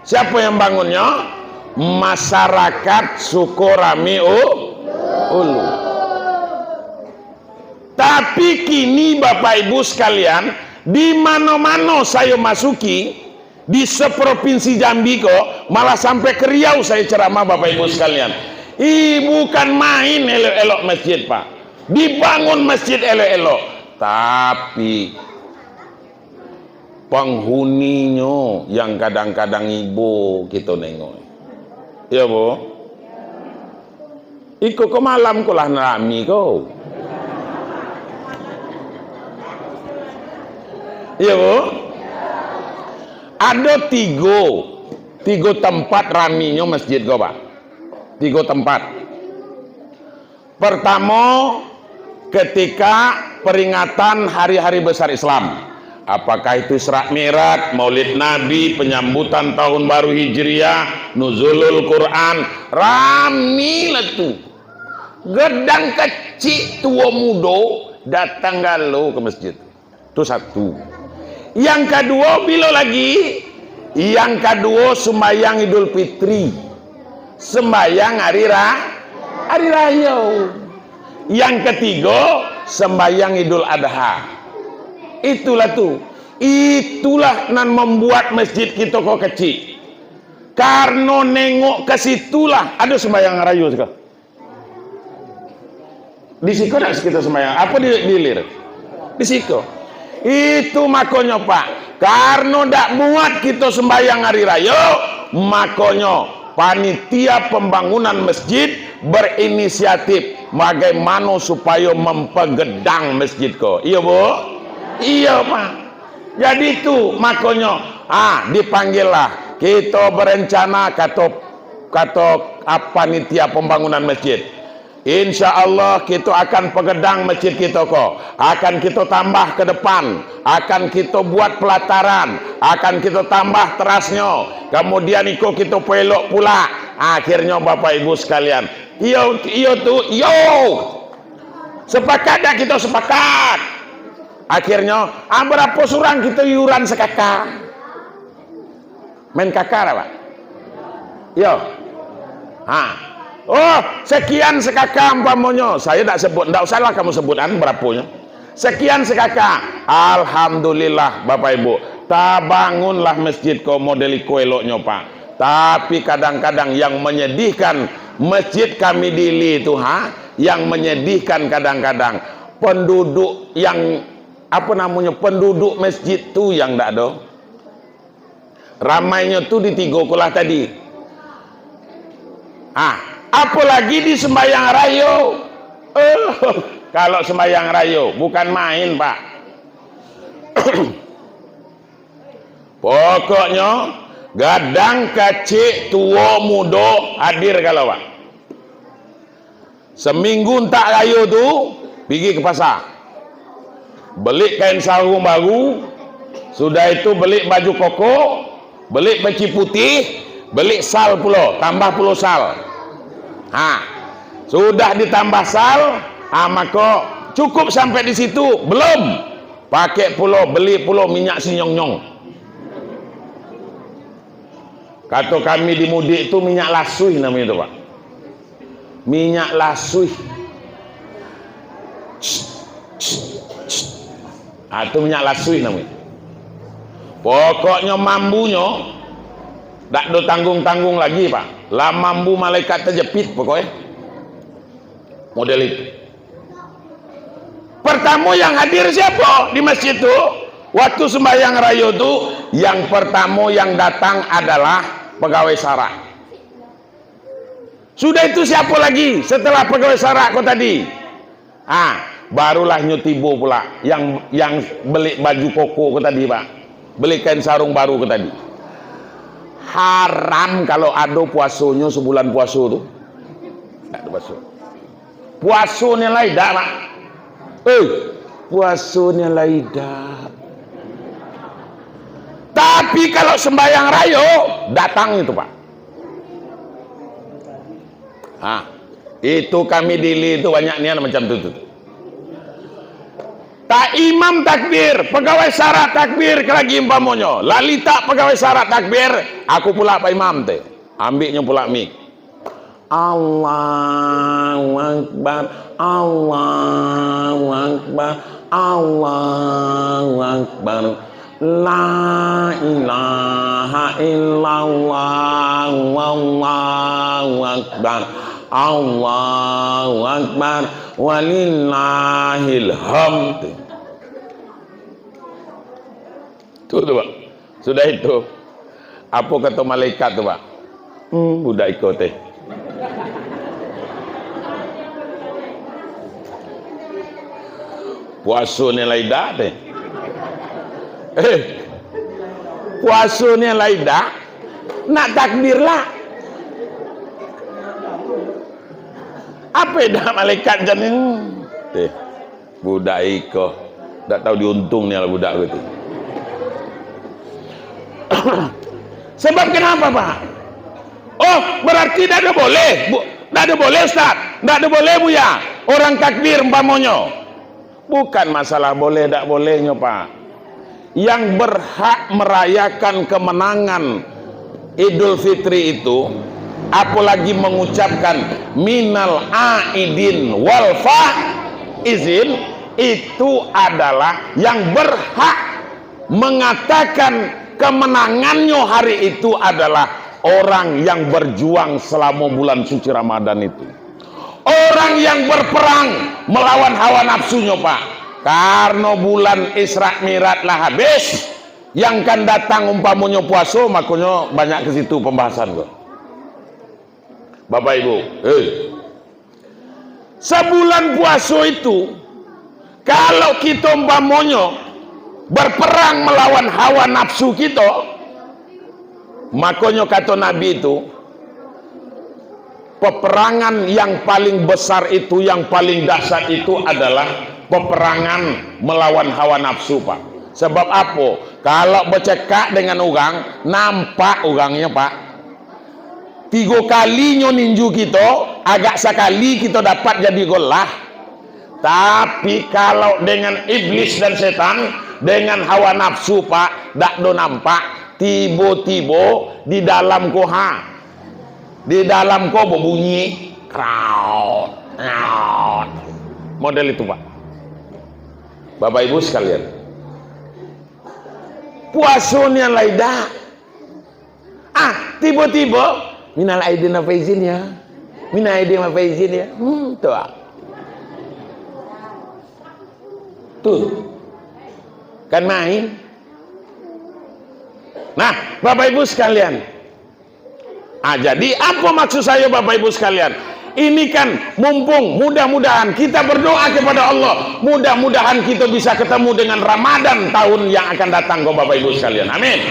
Siapa yang bangunnya? Masyarakat Sukorami Ulu. Tapi kini Bapak Ibu sekalian, di mana-mana saya masuki di seprovinsi Jambi kok, malah sampai ke Riau saya ceramah Bapak Ibu sekalian. Bukan main elok-elok masjid, Pak. Dibangun masjid elok-elok, tapi penghuninya yang kadang-kadang ibu kita nengok. Ya, Bu. Iko ke malam ko lah nami ko. Iya, Bu. Ada tiga tempat raminya masjid kau, Pak. 3 tempat. Pertama, ketika peringatan hari-hari besar Islam. Apakah itu Isra Mi'raj, Maulid Nabi, penyambutan tahun baru Hijriah, Nuzulul Quran, rami lah tu. Gedang kecil tua muda datang galau ke masjid. Itu satu. Yang kedua, bila lagi? Yang kedua, sembahyang Idul Fitri, sembahyang hari raya. Yang ketiga, sembahyang Idul Adha. Itulah tuh. Itulah nan membuat masjid kita kok kecil. Karena nengok ke situlah ada sembahyang raya sekarang. Di situ nak kita sembahyang. Apa di lir? Di situ. Itu makanya, Pak, karena ndak buat kita sembahyang hari raya, makanya panitia pembangunan masjid berinisiatif bagaimana supaya mempegedang masjid kok. Iya, Bu? Iya, Pak. Jadi itu makanya dipanggillah kita berencana kata panitia pembangunan masjid. Insya Allah kita akan pegedang masjid kita kok. Akan kita tambah ke depan. Akan kita buat pelataran. Akan kita tambah terasnya. Kemudian ikut kita pelok pula. Akhirnya Bapak Ibu sekalian. Iyo tuh. Sepakat dah kita sepakat. Akhirnya berapa surang kita iuran sekakak. Main kakak apa? Yo. Oh, sekian sekakak umpamanya. Saya tak sebut, tak usahlah kamu sebutan berapanya. Sekian sekakak. Alhamdulillah Bapak Ibu. Tak bangunlah masjid kau model eloknya, Pak. Tapi kadang-kadang yang menyedihkan masjid kami di Li itu, yang menyedihkan kadang-kadang penduduk yang penduduk masjid tu yang tak ada. Ramainya tu di 3 kulah tadi. Apalagi di sembahyang raya. Kalau sembahyang raya bukan main, Pak. Pokoknya gadang kecil tua muda hadir kalau, Pak. Seminggu tak raya tu pergi ke pasar, beli kain sarung baru, sudah itu beli baju koko, beli peci putih, beli sal pula, tambah pula sal. Sudah ditambah sal, maka cukup sampai di situ belum. Pakai pula, beli pula minyak sinyong-nyong. Kata kami di mudik itu minyak lasui namanya itu, Pak. Minyak lasui. Itu minyak lasui namanya. Pokoknya mambunya tak ada tanggung-tanggung lagi, Pak. Lah mambu malaikat terjepit pokoknya. Model itu. Pertama yang hadir siapa di masjid itu? Waktu sembahyang raya itu, yang pertama yang datang adalah pegawai syarak. Sudah itu siapa lagi setelah pegawai syarak kau tadi? Barulah nyutibo pula yang beli baju koko kau tadi, Pak. Beli kain sarung baru kau tadi. Haram kalau ada puasanya sebulan puasa tu. Tak ada puasa. Puasanya lain dah, Pak. puasanya laidah. Tapi kalau sembahyang rayo datang itu Pak. Itu kami dili itu banyaknya macam itu. Tak imam takbir, pegawai syarat takbir lagi umpamonyo. Lalita pegawai syarat takbir, aku pula Pak Imam teh. Ambilnya pula mik. Allahu Akbar, Allahu Akbar, Allahu Akbar. La ilaha illallah, wallahu akbar, Allahu akbar, walillahil hamd. Tuh Pak, sudah itu. Apa kata malaikat tuh Pak? Budak ikut teh. Puasanya laidah teh. Puasanya laidah, nak takbir lah. Apa dah malaikat janin? Budak iko, tak tahu diuntungnya lah budak gitu. Sebab kenapa Pak? Oh berarti tidak ada boleh, tidak ada boleh Ustaz, tidak ada boleh Buya. Orang takbir umpamonyo, bukan masalah boleh tidak bolehnya Pak. Yang berhak merayakan kemenangan Idul Fitri itu, apalagi mengucapkan minal aidin wal faizin, itu adalah yang berhak mengatakan kemenangannya hari itu adalah orang yang berjuang selama bulan suci Ramadan itu, orang yang berperang melawan hawa nafsunya Pak. Karena bulan Isra Mi'raj lah habis, yang kan datang umpamanya puasa, makanya banyak ke situ pembahasan kok. Bapak Ibu, sebulan puasa itu, kalau kita umpamanya berperang melawan hawa nafsu kita, makanya kata Nabi itu, peperangan yang paling besar itu, yang paling dahsyat itu adalah peperangan melawan hawa nafsu Pak. Sebab apa? Kalau bercekak dengan orang, nampak orangnya Pak. 3 kalinya ninju kita, agak sekali kita dapat jadi golah. Tapi kalau dengan iblis dan setan, dengan hawa nafsu Pak, tak do nampak. Tiba-tiba di dalam koha, di dalam ko berbunyi kraut, model itu Pak. Bapak Ibu sekalian, puasanya laidah. Tiba-tiba minal aidin wa faizin ya, minal aidin wa faizin ya. Tuh kan main. Nah Bapak Ibu sekalian, jadi apa maksud saya Bapak Ibu sekalian? Ini kan mumpung, mudah-mudahan kita berdoa kepada Allah, mudah-mudahan kita bisa ketemu dengan Ramadan tahun yang akan datang Bapak Ibu sekalian, amin.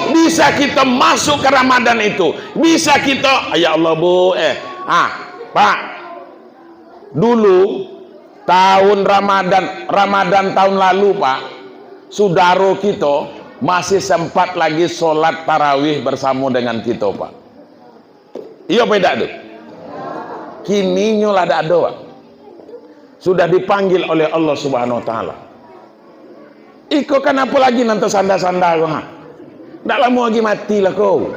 Bisa kita masuk ke Ramadan itu, bisa kita, ya Allah Bu, Pak, dulu tahun Ramadan tahun lalu Pak, saudara kita masih sempat lagi sholat tarawih bersama dengan kita Pak. Iya beda tuh. Kini nyolah ada doa, sudah dipanggil oleh Allah Subhanahu Wa Taala. Iko kan apa lagi nanti sanda-sanda kau ha? Tak lama lagi matilah kau.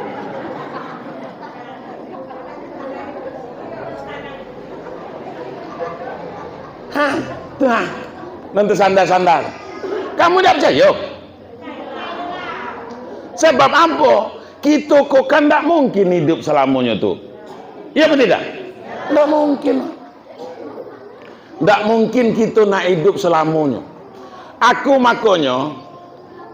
Nanti sanda-sanda. Kamu tak percaya? Sebab apa? Kita kok kan tak mungkin hidup selamanya tuh. Iya betul tidak? Tidak mungkin. Tidak mungkin kita nak hidup selamanya. Aku makanya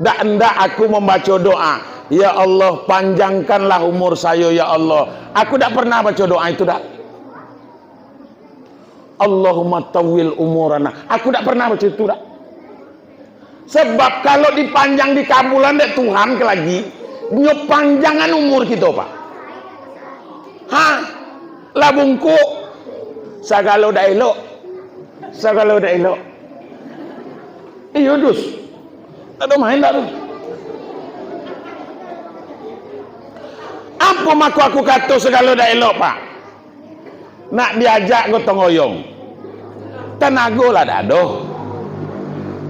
ndak aku membaca doa, ya Allah panjangkanlah umur saya ya Allah. Aku tidak pernah baca doa itu dak. Allahumma tawil umurana. Aku tidak pernah baca itu dak. Sebab kalau dipanjang di kabulan dek Tuhan ke lagi nyepanjangan umur kita Pak. Labungku sagalo dah elok, sagalo dah elok. Iya dus. Ada main tak tuh? Apa maku aku kata segala dah elok pak? Nak diajak gotong royong. Tenaga lah dado.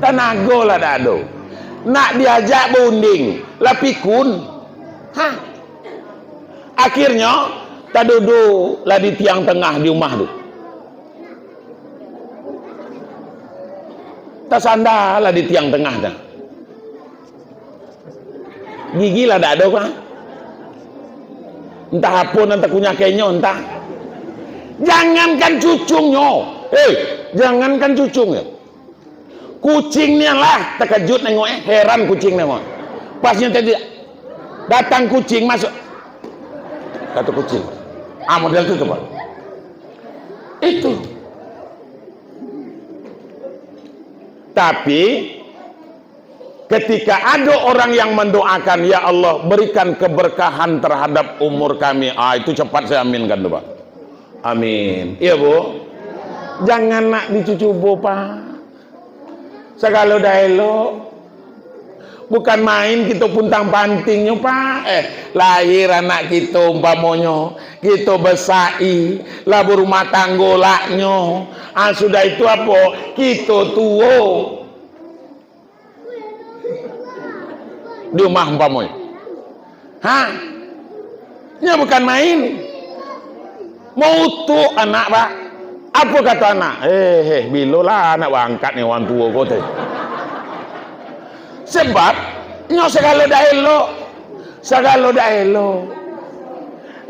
Tenaga lah dado. Nak diajak berunding, lah pikun. Hah? Akhirnya tak duduk lah di tiang tengah di rumah tu. Tak sandar lah di tiang tengah dah. Gigi lah tak ada kan? Entah apa nanti kunyah kenyo entah. Jangankan cucungnya, jangankan cucungnya. Kucingnya lah terkejut nengok, heran kucing nengok. Pasnya tadi datang kucing masuk, kata kucing, model itu coba. Itu. Tapi ketika ada orang yang mendoakan, ya Allah berikan keberkahan terhadap umur kami, itu cepat saya aminkan tuh Pak. Amin. Iya Bu. Jangan nak dicucubo Pak. Segala dah elok. Bukan main kita puntang pantingnya Pak. Lahir anak kita umpamanya, kita besai, lah berumah tangga laknya. Sudah itu apa? Kita tua. Di rumah umpamanya. Hah? Ini bukan main. Mau utuh anak Pak. Apa kata anak? Bila lah anak angkat ni orang tua kau tu. Sebab nyo segala dah elok. Segala dah elok.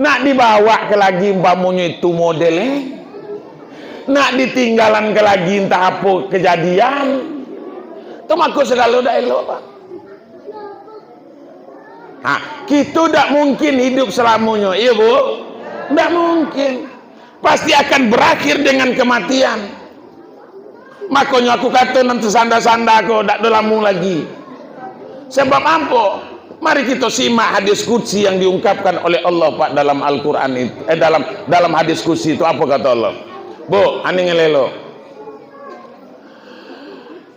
Nak dibawa ke lagi umpamanya itu modelnya. Nak ditinggalan ke lagi entah apa kejadian. Tu maku segala dah elok Pak. Kita tak mungkin hidup selamanya, iya Bu? Tak mungkin. Pasti akan berakhir dengan kematian. Makanya aku kata nanti sanda-sanda aku tak ada lamu lagi. Sebab apa? Mari kita simak hadis qudsi yang diungkapkan oleh Allah Pak dalam Al-Quran itu. Dalam hadis qudsi itu apa kata Allah? Bu, ani ngelelo.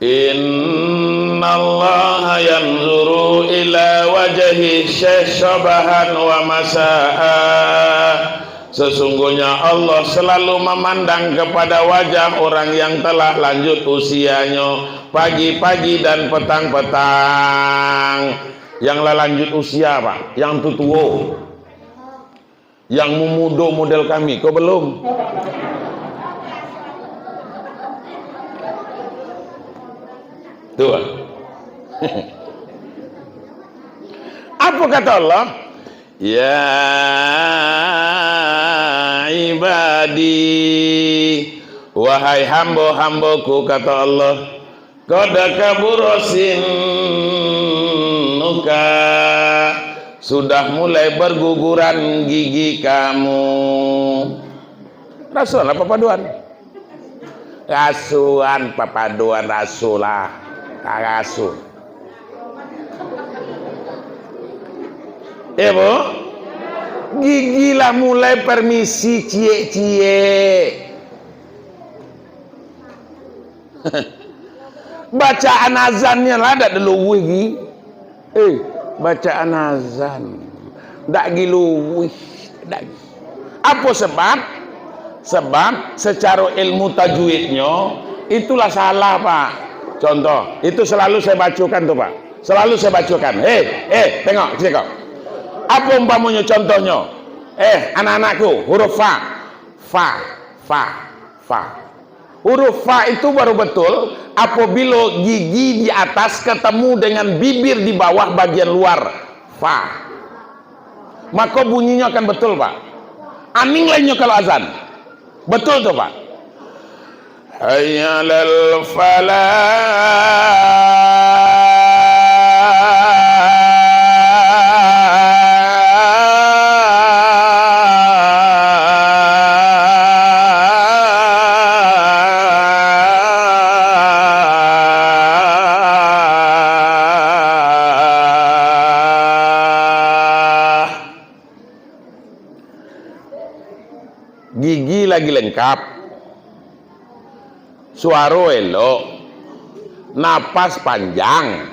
Innallaha yanzuru ila wajhi syahshabahan wa masa'a. Sesungguhnya Allah selalu memandang kepada wajah orang yang telah lanjut usianya, pagi-pagi dan petang-petang. Yang lah lanjut usia Pak, yang tua, yang memuda model kami, kau belum? Tuh. Apa kata Allah? Ya ibadi, wahai hamba-hambaku, kata Allah, qad kaburasin nuka, sudah mulai berguguran gigi kamu. Rasul apa paduan? Rasuan papaduan rasulah. Karasu. Bu, gigi lah mulai permisi cie-cie. Bacaan azannya lah dak dulu wih. Bacaan azan dak gilu wih. Apa sebab? Sebab secara ilmu tajwidnya itulah salah Pak. Contoh, itu selalu saya bacakan tuh Pak. Selalu saya bacakan. Tengok, tengok. Apa umpamanya contohnya? Anak-anakku, huruf fa. Huruf fa itu baru betul apabila gigi di atas ketemu dengan bibir di bawah bagian luar. Fa. Maka bunyinya akan betul Pak. Aning lainnya kalau azan. Betul tuh Pak. Hayya lal falah. Gigi lagi lengkap, suara elok, napas panjang,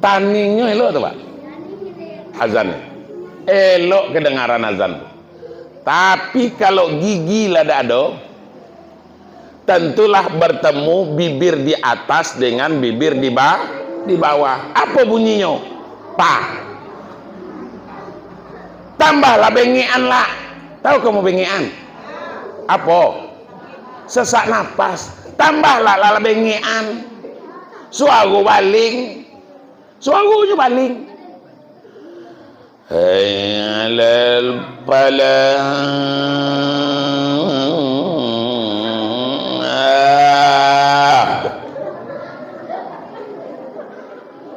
taningnya elok tuh Pak, azannya elok kedengaran azan. Tapi kalau gigi lada ada, tentulah bertemu bibir di atas dengan bibir di bawah. Apa bunyinya? Pa. Tambahlah bengean lah. Tahu kamu bengean? Apa? Sesak napas. Tambahlah lala bengean. Suara baling. Suaranya baling. Hayalal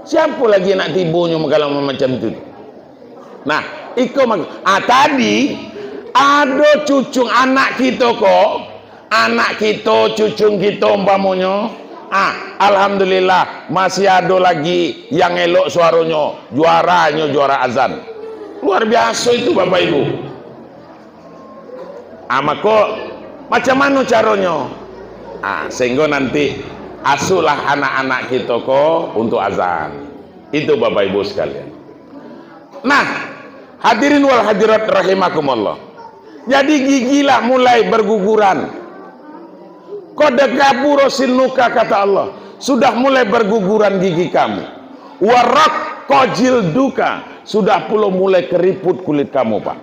siapa lagi nak tibunya kalau macam itu? Nah, tadi ada cucung anak kita kok, anak kita, cucung kita umpamanya. Alhamdulillah masih ada lagi yang elok suaranya, juara azan. Luar biasa itu Bapak Ibu. Maka macam mana caranya? Sehingga nanti asuhlah anak-anak kita kok untuk azan. Itu Bapak Ibu sekalian. Nah, hadirin wal hadirat rahimakumullah. Jadi gigilah mulai berguguran. Qad kabura sinuka kata Allah. Sudah mulai berguguran gigi kamu. Waraqqa jilduka. Sudah pula mulai keriput kulit kamu, Pak.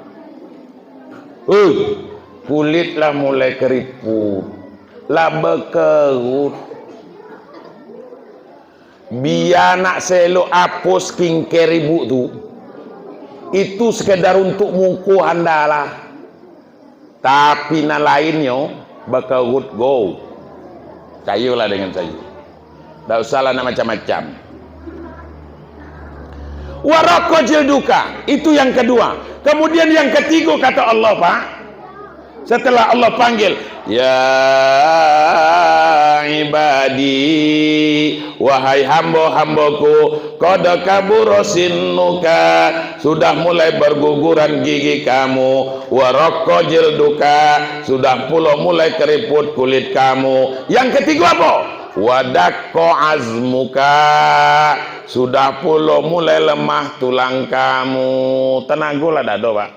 Kulitlah mulai keriput. Lah berkerut. Biar nak selok hapus skincare ibu tu, itu sekedar untuk muka anda lah. Tapi nak lainnya berkerut go. Cairlah dengan saya. Tak usahlah nak macam-macam. Waraqqa jilduka, itu yang kedua. Kemudian yang ketiga kata Allah, Pak, setelah Allah panggil, ya ibadi, wahai hamba-hambaku, qad kabura sinuka, sudah mulai berguguran gigi kamu, waraqqa jilduka, sudah pula mulai keriput kulit kamu. Yang ketiga apa? Wadaqqa azmuka, sudah pula mulai lemah tulang kamu. Tenagolah dah ada, Pak.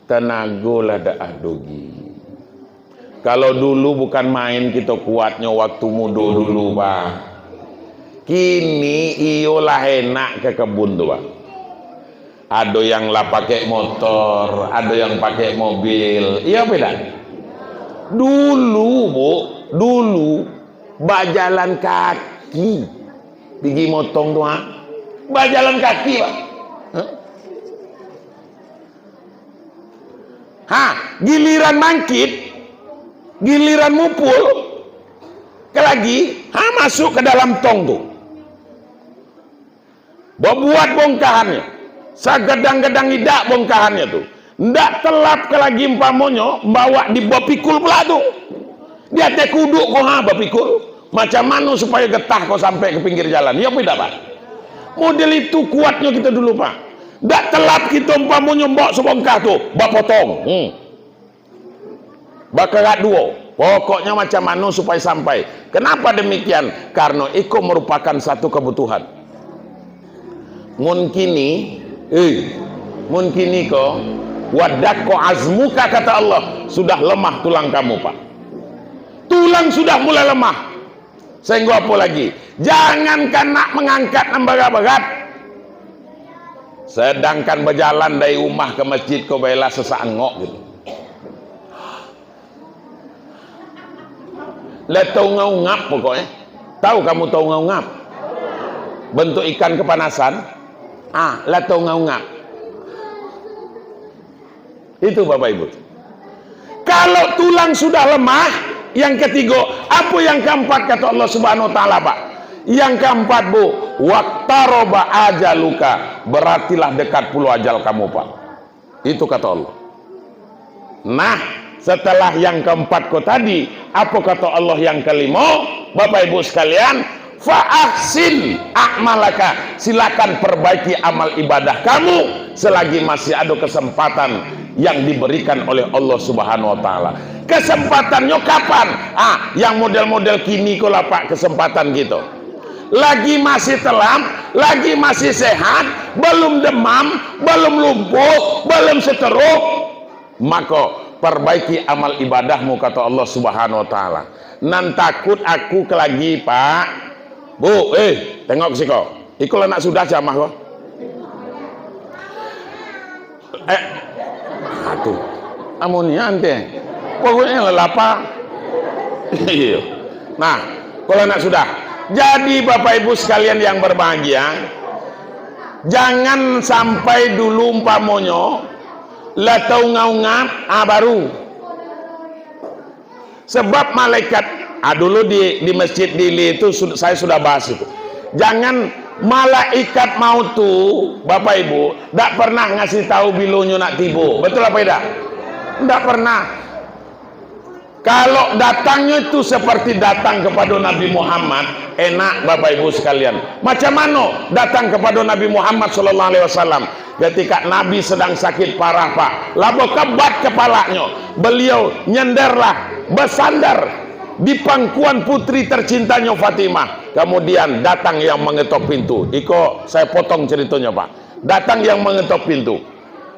Tenagolah dah ada. Kalau dulu bukan main kita kuatnya waktu muda dulu, Pak. Kini iyalah enak ke kebun tuh, Pak. Ada yang lah pakai motor, ada yang pakai mobil. Iya beda. Dulu, Bu, dulu bajalan kaki pergi motong tuh, bajalan kaki, Pak. Giliran mangkit, giliran mupul lagi, masuk ke dalam tong tuh, buat bongkahannya, sagedang-gedang idak bongkahannya tuh, ndak telap ke lagi umpamonyo, bawa di bawah pikul pula tuh, dia teh kuduk kok bawa pikul, macam mana supaya getah kok sampai ke pinggir jalan, ya beda, Pak. Model itu kuatnya kita dulu, Pak. Ndak telap kita umpamonyo bawa sebongkah tuh, bawa potong, bakarat dua. Pokoknya macam mana supaya sampai. Kenapa demikian? Karena itu merupakan satu kebutuhan. Mungkin kok wadaqqa azmuka kata Allah, sudah lemah tulang kamu, Pak. Tulang sudah mulai lemah. Sehingga apa lagi? Jangankan nak mengangkat berat-berat, sedangkan berjalan dari rumah ke masjid kau bela sesak ngok gitu. Tahu ngaungap pokoknya. Tahu kamu tahu ngaungap? Bentuk ikan kepanasan. Tahu ngaungap. Itu Bapak Ibu. Kalau tulang sudah lemah, yang ketiga, apa yang keempat kata Allah Subhanahu wa taala, Pak? Yang keempat, Bu, waqtaroba ajaluka, berartilah dekat puluh ajal kamu, Pak. Itu kata Allah. Nah, setelah yang keempat kau tadi, apa kata Allah yang kelima? Bapak Ibu sekalian, fa'ahsin a'malaka, silakan perbaiki amal ibadah kamu selagi masih ada kesempatan yang diberikan oleh Allah Subhanahu wa taala. Kesempatannya kapan? Yang model-model kini kok lah Pak, kesempatan gitu. Lagi masih telam, lagi masih sehat, belum demam, belum lumpuh, belum stroke, maka perbaiki amal ibadahmu, kata Allah Subhanahu wa taala. Nan takut aku lagi Pak. Bu, tengok sih kok. Iku anak sudah jamah kok. Aduh. Amonia ante. Pokoknya lelapa. Iya. Nah, kalau anak sudah. Jadi Bapak Ibu sekalian yang berbahagia, jangan sampai dulu umpamonyo la tau ngaungap baru. Sebab malaikat dulu di masjid Dili itu saya sudah bahas itu. Jangan malaikat maut tuh Bapak Ibu tidak pernah ngasih tahu bilonyo nak tibo. Betul apa tidak? Tidak pernah. Kalau datangnya itu seperti datang kepada Nabi Muhammad, enak Bapak Ibu sekalian. Macam mana datang kepada Nabi Muhammad SAW ketika Nabi sedang sakit parah Pak, labo kebat kepalanya, beliau nyenderlah, bersandar di pangkuan putri tercintanya Fatimah. Kemudian datang yang mengetok pintu. Iko saya potong ceritanya Pak. Datang yang mengetok pintu.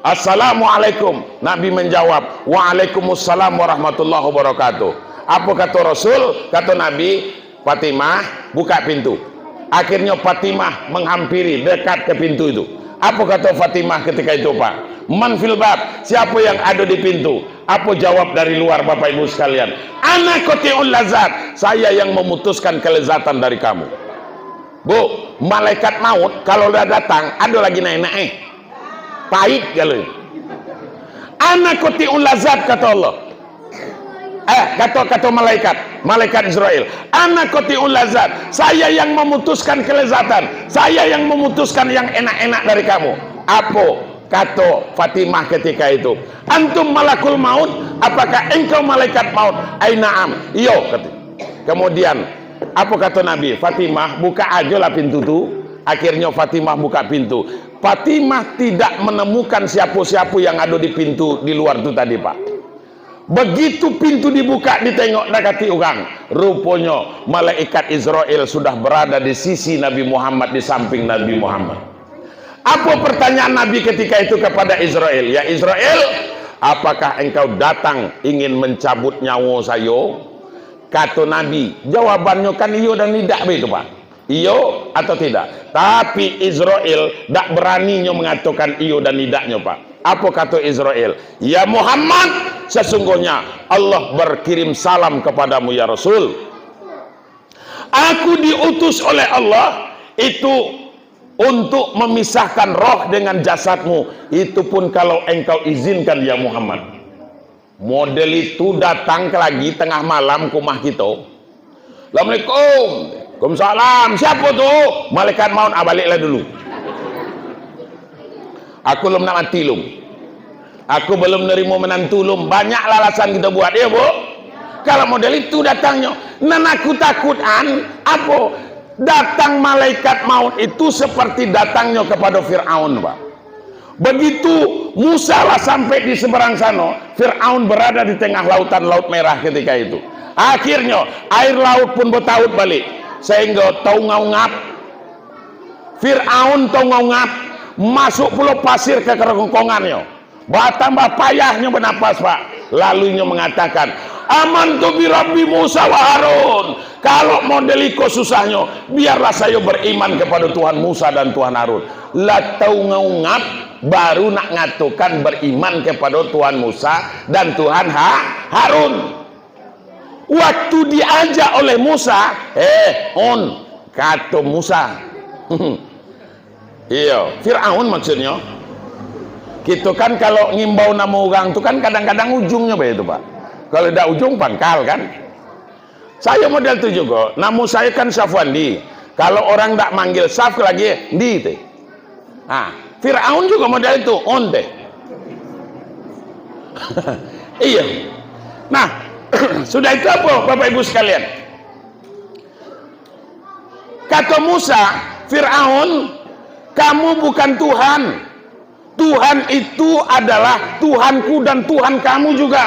Assalamualaikum. Nabi menjawab, Waalaikumsalam warahmatullahi wabarakatuh. Apa kata Rasul? Kata Nabi, Fatimah buka pintu. Akhirnya Fatimah menghampiri dekat ke pintu itu. Apa kata Fatimah ketika itu Pak? Man fil bab, siapa yang ada di pintu? Apa jawab dari luar Bapak Ibu sekalian? Ana qati'ul lazat, saya yang memutuskan kelezatan dari kamu. Bu, malaikat maut kalau udah datang ada lagi naik-naik. Pahit kalau anak qati'ul lazat, kata Allah. Kata malaikat Israel, anak qati'ul lazat, saya yang memutuskan kelezatan, saya yang memutuskan yang enak-enak dari kamu. Apa kata Fatimah ketika itu? Antum malakul maut, apakah engkau malaikat maut? Na'am, iyo. Kemudian apa kata Nabi? Fatimah buka aja lah pintu tuh. Akhirnya Fatimah buka pintu. Fatimah tidak menemukan siapa-siapa yang ada di pintu di luar itu tadi Pak. Begitu pintu dibuka, ditengok dekati orang, rupanya malaikat Israel sudah berada di sisi Nabi Muhammad, di samping Nabi Muhammad. Apa pertanyaan Nabi ketika itu kepada Israel? Ya Israel, apakah engkau datang ingin mencabut nyawa saya? Kata Nabi, jawabannya kan iyo dan tidak begitu Pak. Iyo atau tidak? Tapi Israel tak beraninya mengatakan iyo dan tidaknya Pak. Apa kata Israel? Ya Muhammad, sesungguhnya Allah berkirim salam kepadamu ya Rasul. Aku diutus oleh Allah itu untuk memisahkan roh dengan jasadmu. Itu pun kalau engkau izinkan ya Muhammad. Model itu datang lagi tengah malam ke rumah kita. Assalamualaikum. Waalaikumsalam. Siapa tuh? Malaikat maut. Baliklah dulu. Aku belum nak mati lum. Aku belum nerima menantu lum. Banyaklah alasan kita buat ya Bu. Kalau model itu datangnya, nan aku takutan apa? Datang malaikat maut itu seperti datangnya kepada Fir'aun Pak. Begitu Musa lah sampai di seberang sana, Fir'aun berada di tengah lautan Laut Merah ketika itu. Akhirnya air laut pun bertaut balik. Sehingga tahu ngaungap Fir'aun tahu ngaungap masuk pulau pasir ke kerongkongannya, tambah payahnya bernapas Pak. Lalunya mengatakan, amantu bi Rabbi Musa wa Harun. Kalau modeliko susahnya, biarlah saya beriman kepada Tuhan Musa dan Tuhan Harun. Lah tahu ngaungap baru nak ngatukan beriman kepada Tuhan Musa dan Tuhan Harun. Waktu diajak oleh Musa, kata Musa, iya, Fir'aun maksudnya. Gitu kan kalau ngimbau nama orang itu kan kadang-kadang ujungnya begitu Pak. Kalau tidak ujung pangkal kan. Saya model itu juga. Nama saya kan Safwandi. Kalau orang tidak manggil Saf lagi, di teh. Fir'aun juga model itu, on teh. Iya. Nah, sudah itu apa Bapak Ibu sekalian? Kata Musa, Fir'aun, kamu bukan Tuhan. Tuhan itu adalah Tuhanku dan Tuhan kamu juga.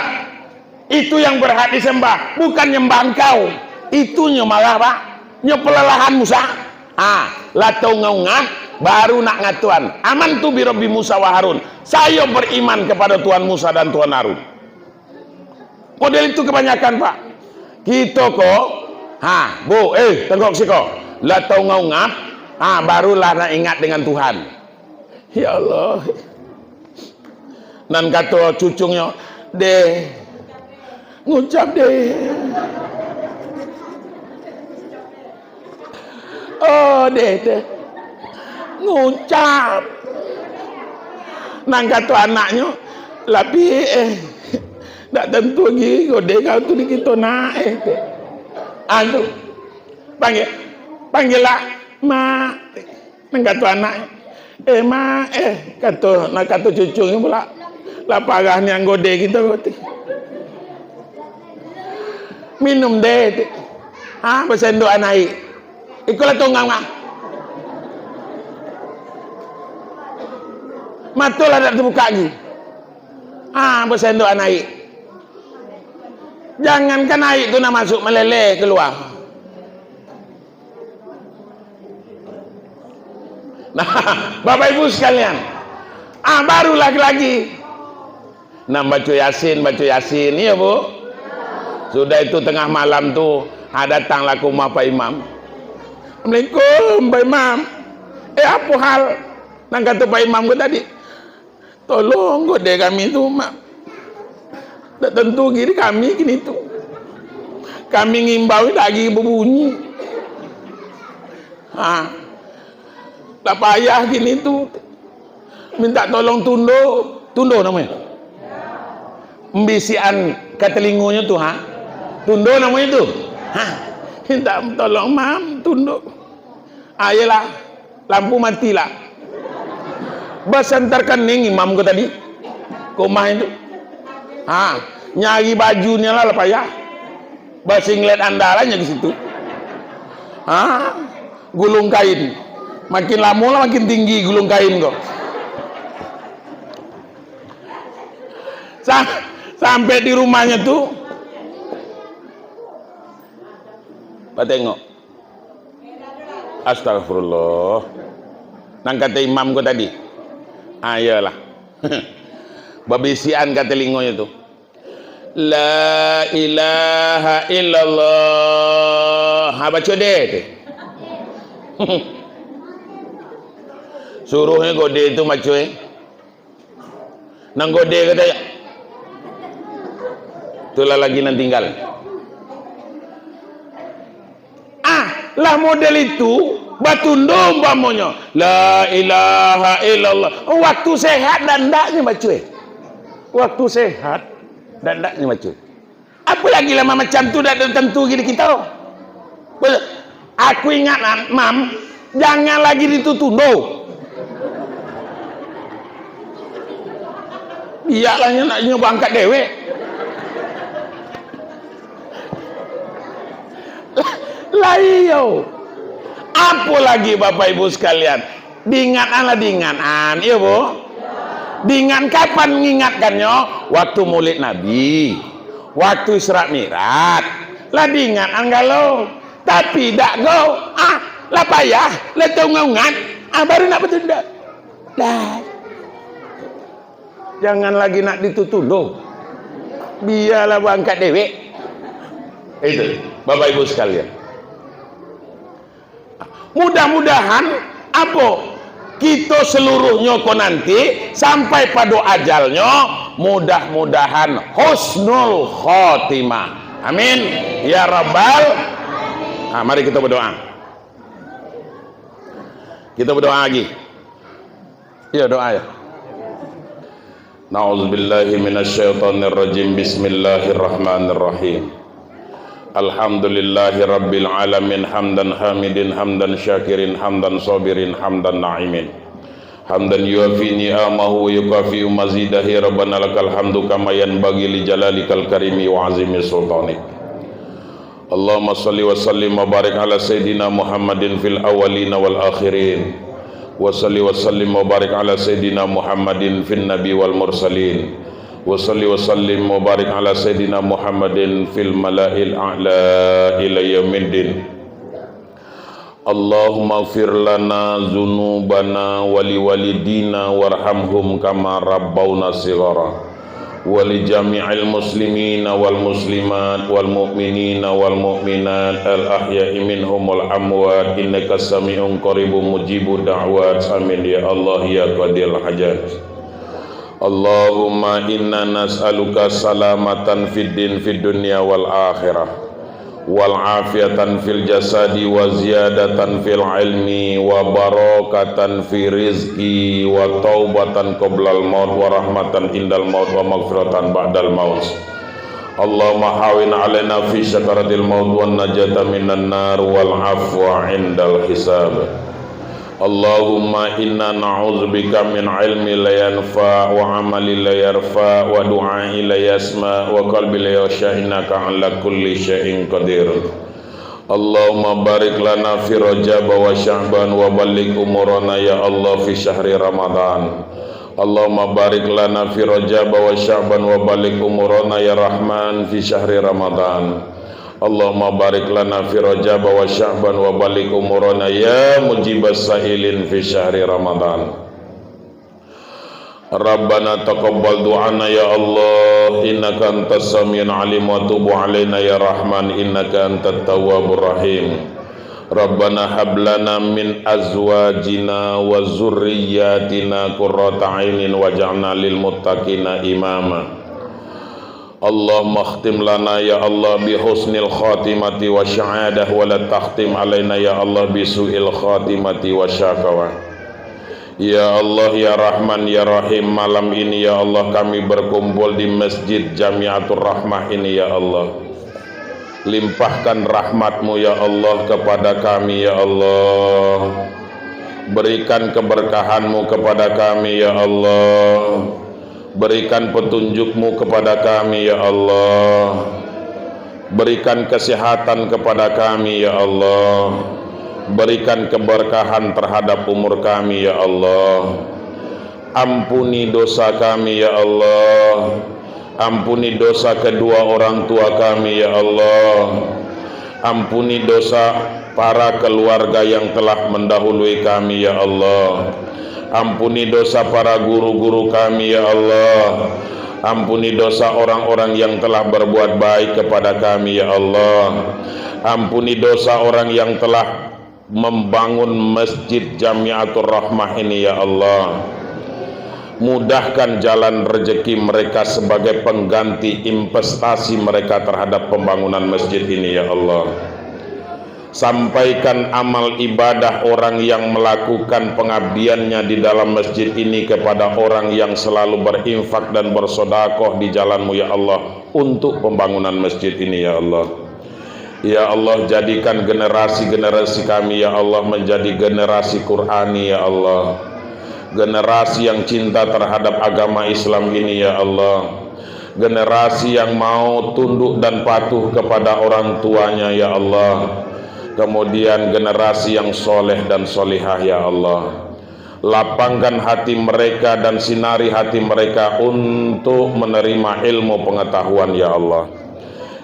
Itu yang berhak disembah, bukan nyembah engkau. Itunya malah Pak, nyepelelahan Musa. Latau ngaungat, baru nak ngatuan. Aman tu bi Rabbi Musa wa Harun. Saya beriman kepada Tuhan Musa dan Tuhan Harun. Model itu kebanyakan Pak. Kita kok, bu, tengok siko. Latau ngaungat, barulah nak ingat dengan Tuhan. Ya Allah. Dan kata cucungnya, deh, ngucap deh. Oh deh, ngucap. Nang kata anaknya, tapi tak tentu lagi. Kode kau tu di kita naik. Aduh, panggil lah, mak. Nang kata anaknya, mak, nak kata cucunya pula. Lah parahnya gode kita. Minum deh. Bersendok naik. Ikulah tunggang mak. Matulah tak terbuka lagi. Bersendok naik. Jangankan naik tu nak masuk meleleh keluar. Nah, Bapak Ibu sekalian, baru lagi-lagi. Nah, baca Yasin, iya Bu. Sudah itu tengah malam tu, datanglah ke rumah Pak Imam. Assalamualaikum Pak Imam. Apa hal? Nang kata Pak Imam ke tadi, tolong gode kami tu mak. Tak tentu gini kami kini tu. Kami ngimbau lagi berbunyi. Tak payah gini tu. Minta tolong tundo namanya. Mbisian ke telingunya tu Tundo namanya tu. Minta tolong mam tunduk. Ayolah, lampu matilah. Basantarkan ning imam ko tadi. Kumah itu. Nyari bajunya lah payah. Basinglet andalanya di situ. Gulung kain. Makin lama lah makin tinggi gulung kain kok. Sampai di rumahnya tuh. Pak tengok. Astagfirullah. Nang kata imam ko tadi. Iyalah. Babisian kata telingonya tuh. La ilaha illallah. Baca deh. Suruhnya gode itu macu nang gode kata ya. Itulah lagi nang tinggal. Lah model itu batundo umpamanya la ilaha illallah. Waktu sehat dan ndaknya macu. Waktu sehat dan ndaknya macu. Apa lagi lama macam tu dak tentu gini kita. Aku ingat mam, jangan lagi ditutundo. Iyalah nak nyoba angkat dewek. Layo. Apa lagi Bapak Ibu sekalian? Diingat-diingat, iya Bu. Diingat kapan mengingatkannya? Waktu Maulid Nabi, waktu Isra Mi'raj. Lah diingat kalau, tapi dak go. Lah payah, lah tungungan. Baru nak betul dak. Dah. Jangan lagi nak ditutuloh. Biarlah angkat dewek. Itu Bapak Ibu sekalian. Mudah-mudahan kita seluruhnya ko nanti sampai pada ajalnya, mudah-mudahan husnul khotimah. Amin ya rabbal. Mari kita berdoa. Kita berdoa lagi. Ya doa ya. Na'udzubillahi minasyaitonirrajim. Bismillahirrahmanirrahim. Alhamdulillahi rabbil alamin. Hamdan hamidin, hamdan syakirin, hamdan sabirin, hamdan na'imin, hamdan yuafi ni'amahu yukafi mazidahi. Rabbana lakal hamdu kama yanbaghi li jalalikal karimi wa azimi sultanik. Allahumma salli wa sallim wa barik ala sayyidina Muhammadin fil awwalina wal akhirin, wa salli wa sallim wa barik ala sayyidina Muhammadin fin nabi wal mursalin, wa salli wa sallim wa barik ala sayyidina Muhammadin fil mala'il a'la ila yaumiddin. Allahumma ighfir lana dzunubana wa liwalidina warhamhum kama rabbawna shighara wa li jami'il muslimina wal muslimat wal mu'minina wal mu'minat al ahya'i minhum wal amwat innaka sami'un qaribun mujibud da'wat. Amin ya Allah ya qadil hajat. Allahumma inna nas'aluka salamatan fid din fid dunya wal akhirah wal afiyatan fil jasadi wa ziyadatan fil ilmi wa barakatan fi rizqi wa taubatan qoblal maut wa rahmatan indal maut wa maghfiratan ba'dal maut. Allahumma hawin alaina fi syakaratil maut wa najata minan nar wal afwa indal hisab. Allahumma inna na'udzubika min ilmi la yanfa wa amali la yarfa wa du'ai la yasma wa qalbi la yakhsha innaka ala kulli syai'in qadir. Allahumma barik lana fi Rajab wa Sya'ban wa balligh umurana ya Allah fi syahri Ramadan. Allahumma barik lana fi Rajab wa Sya'ban wa balligh umurana ya Rahman fi syahri Ramadan. Allahumma barik lana fi Rajab wa Sya'ban wa balligh umurana ya mujibas sa'ilin fi syahri Ramadan. Rabbana taqabbal du'ana ya Allah innaka antas samiul alim wa tub 'alaina ya Rahman innaka antat tawwabur rahim. Rabbana hab lana min azwajina wa dzurriyyatina qurrata 'ainin waj'alna lil muttaqina imama. Allahumma khtim lana ya Allah bi husnil khatimati wa sya'adah wa la takhtim alaina ya Allah bi su'il khatimati wa syakawa. Ya Allah ya Rahman ya Rahim, malam ini ya Allah kami berkumpul di Masjid Jamiatur Rahmah ini ya Allah. Limpahkan rahmat-Mu ya Allah kepada kami ya Allah. Berikan keberkahan-Mu kepada kami ya Allah. Berikan petunjuk-Mu kepada kami ya Allah. Berikan kesehatan kepada kami ya Allah. Berikan keberkahan terhadap umur kami ya Allah. Ampuni dosa kami ya Allah. Ampuni dosa kedua orang tua kami ya Allah. Ampuni dosa para keluarga yang telah mendahului kami ya Allah. Ampuni dosa para guru-guru kami ya Allah. Ampuni dosa orang-orang yang telah berbuat baik kepada kami ya Allah. Ampuni dosa orang yang telah membangun Masjid Jamiatur Rahmah ini ya Allah. Mudahkan jalan rezeki mereka sebagai pengganti investasi mereka terhadap pembangunan masjid ini ya Allah. Sampaikan amal ibadah orang yang melakukan pengabdiannya di dalam masjid ini kepada orang yang selalu berinfak dan bersedekah di jalan-Mu ya Allah untuk pembangunan masjid ini ya Allah. Ya Allah, jadikan generasi-generasi kami ya Allah menjadi generasi Qur'ani ya Allah. Generasi yang cinta terhadap agama Islam ini ya Allah. Generasi yang mau tunduk dan patuh kepada orang tuanya ya Allah. Kemudian generasi yang soleh dan solihah ya Allah. Lapangkan hati mereka dan sinari hati mereka untuk menerima ilmu pengetahuan ya Allah.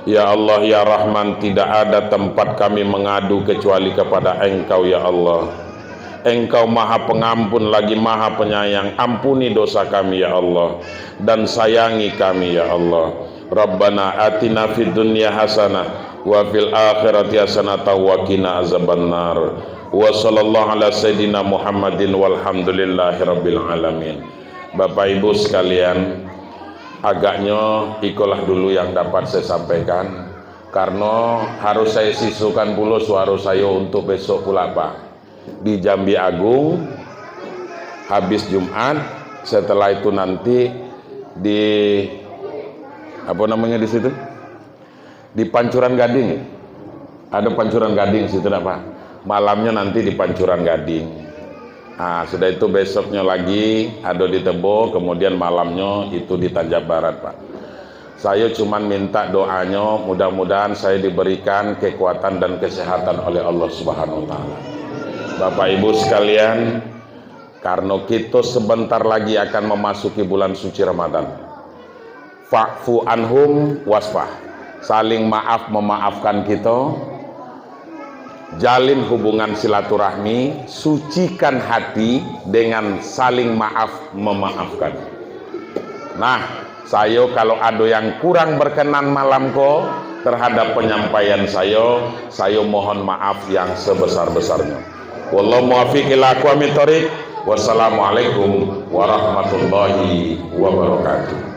Ya Allah ya Rahman, tidak ada tempat kami mengadu kecuali kepada Engkau ya Allah. Engkau maha pengampun lagi maha penyayang. Ampuni dosa kami ya Allah dan sayangi kami ya Allah. Rabbana atina fid dunya hasanah wa fil akhirati hasanatan wa qina azabannar. Wa sallallahu ala sayyidina Muhammadin walhamdulillahi rabbil alamin. Bapak Ibu sekalian, agaknya ikulah dulu yang dapat saya sampaikan, karena harus saya sisukan pula suara saya untuk besok pula Pak di Jambi Agung habis Jumat. Setelah itu nanti di apa namanya di situ, di Pancuran Gading, ada Pancuran Gading situ Pak. Malamnya nanti di Pancuran Gading. Nah, sudah itu besoknya lagi ada di Tebo, kemudian malamnya itu di Tanjab Barat Pak. Saya cuman minta doanya, mudah-mudahan saya diberikan kekuatan dan kesehatan oleh Allah Subhanahu wa taala. Bapak Ibu sekalian, karena kita sebentar lagi akan memasuki bulan suci Ramadan. fa'fu anhum wasfah. Saling maaf memaafkan kita, jalin hubungan silaturahmi, sucikan hati dengan saling maaf memaafkan. Nah, saya kalau ada yang kurang berkenan malam ko terhadap penyampaian saya mohon maaf yang sebesar-besarnya. Wallahu muwaffiq ila aqwamit thoriq. Wassalamualaikum warahmatullahi wabarakatuh.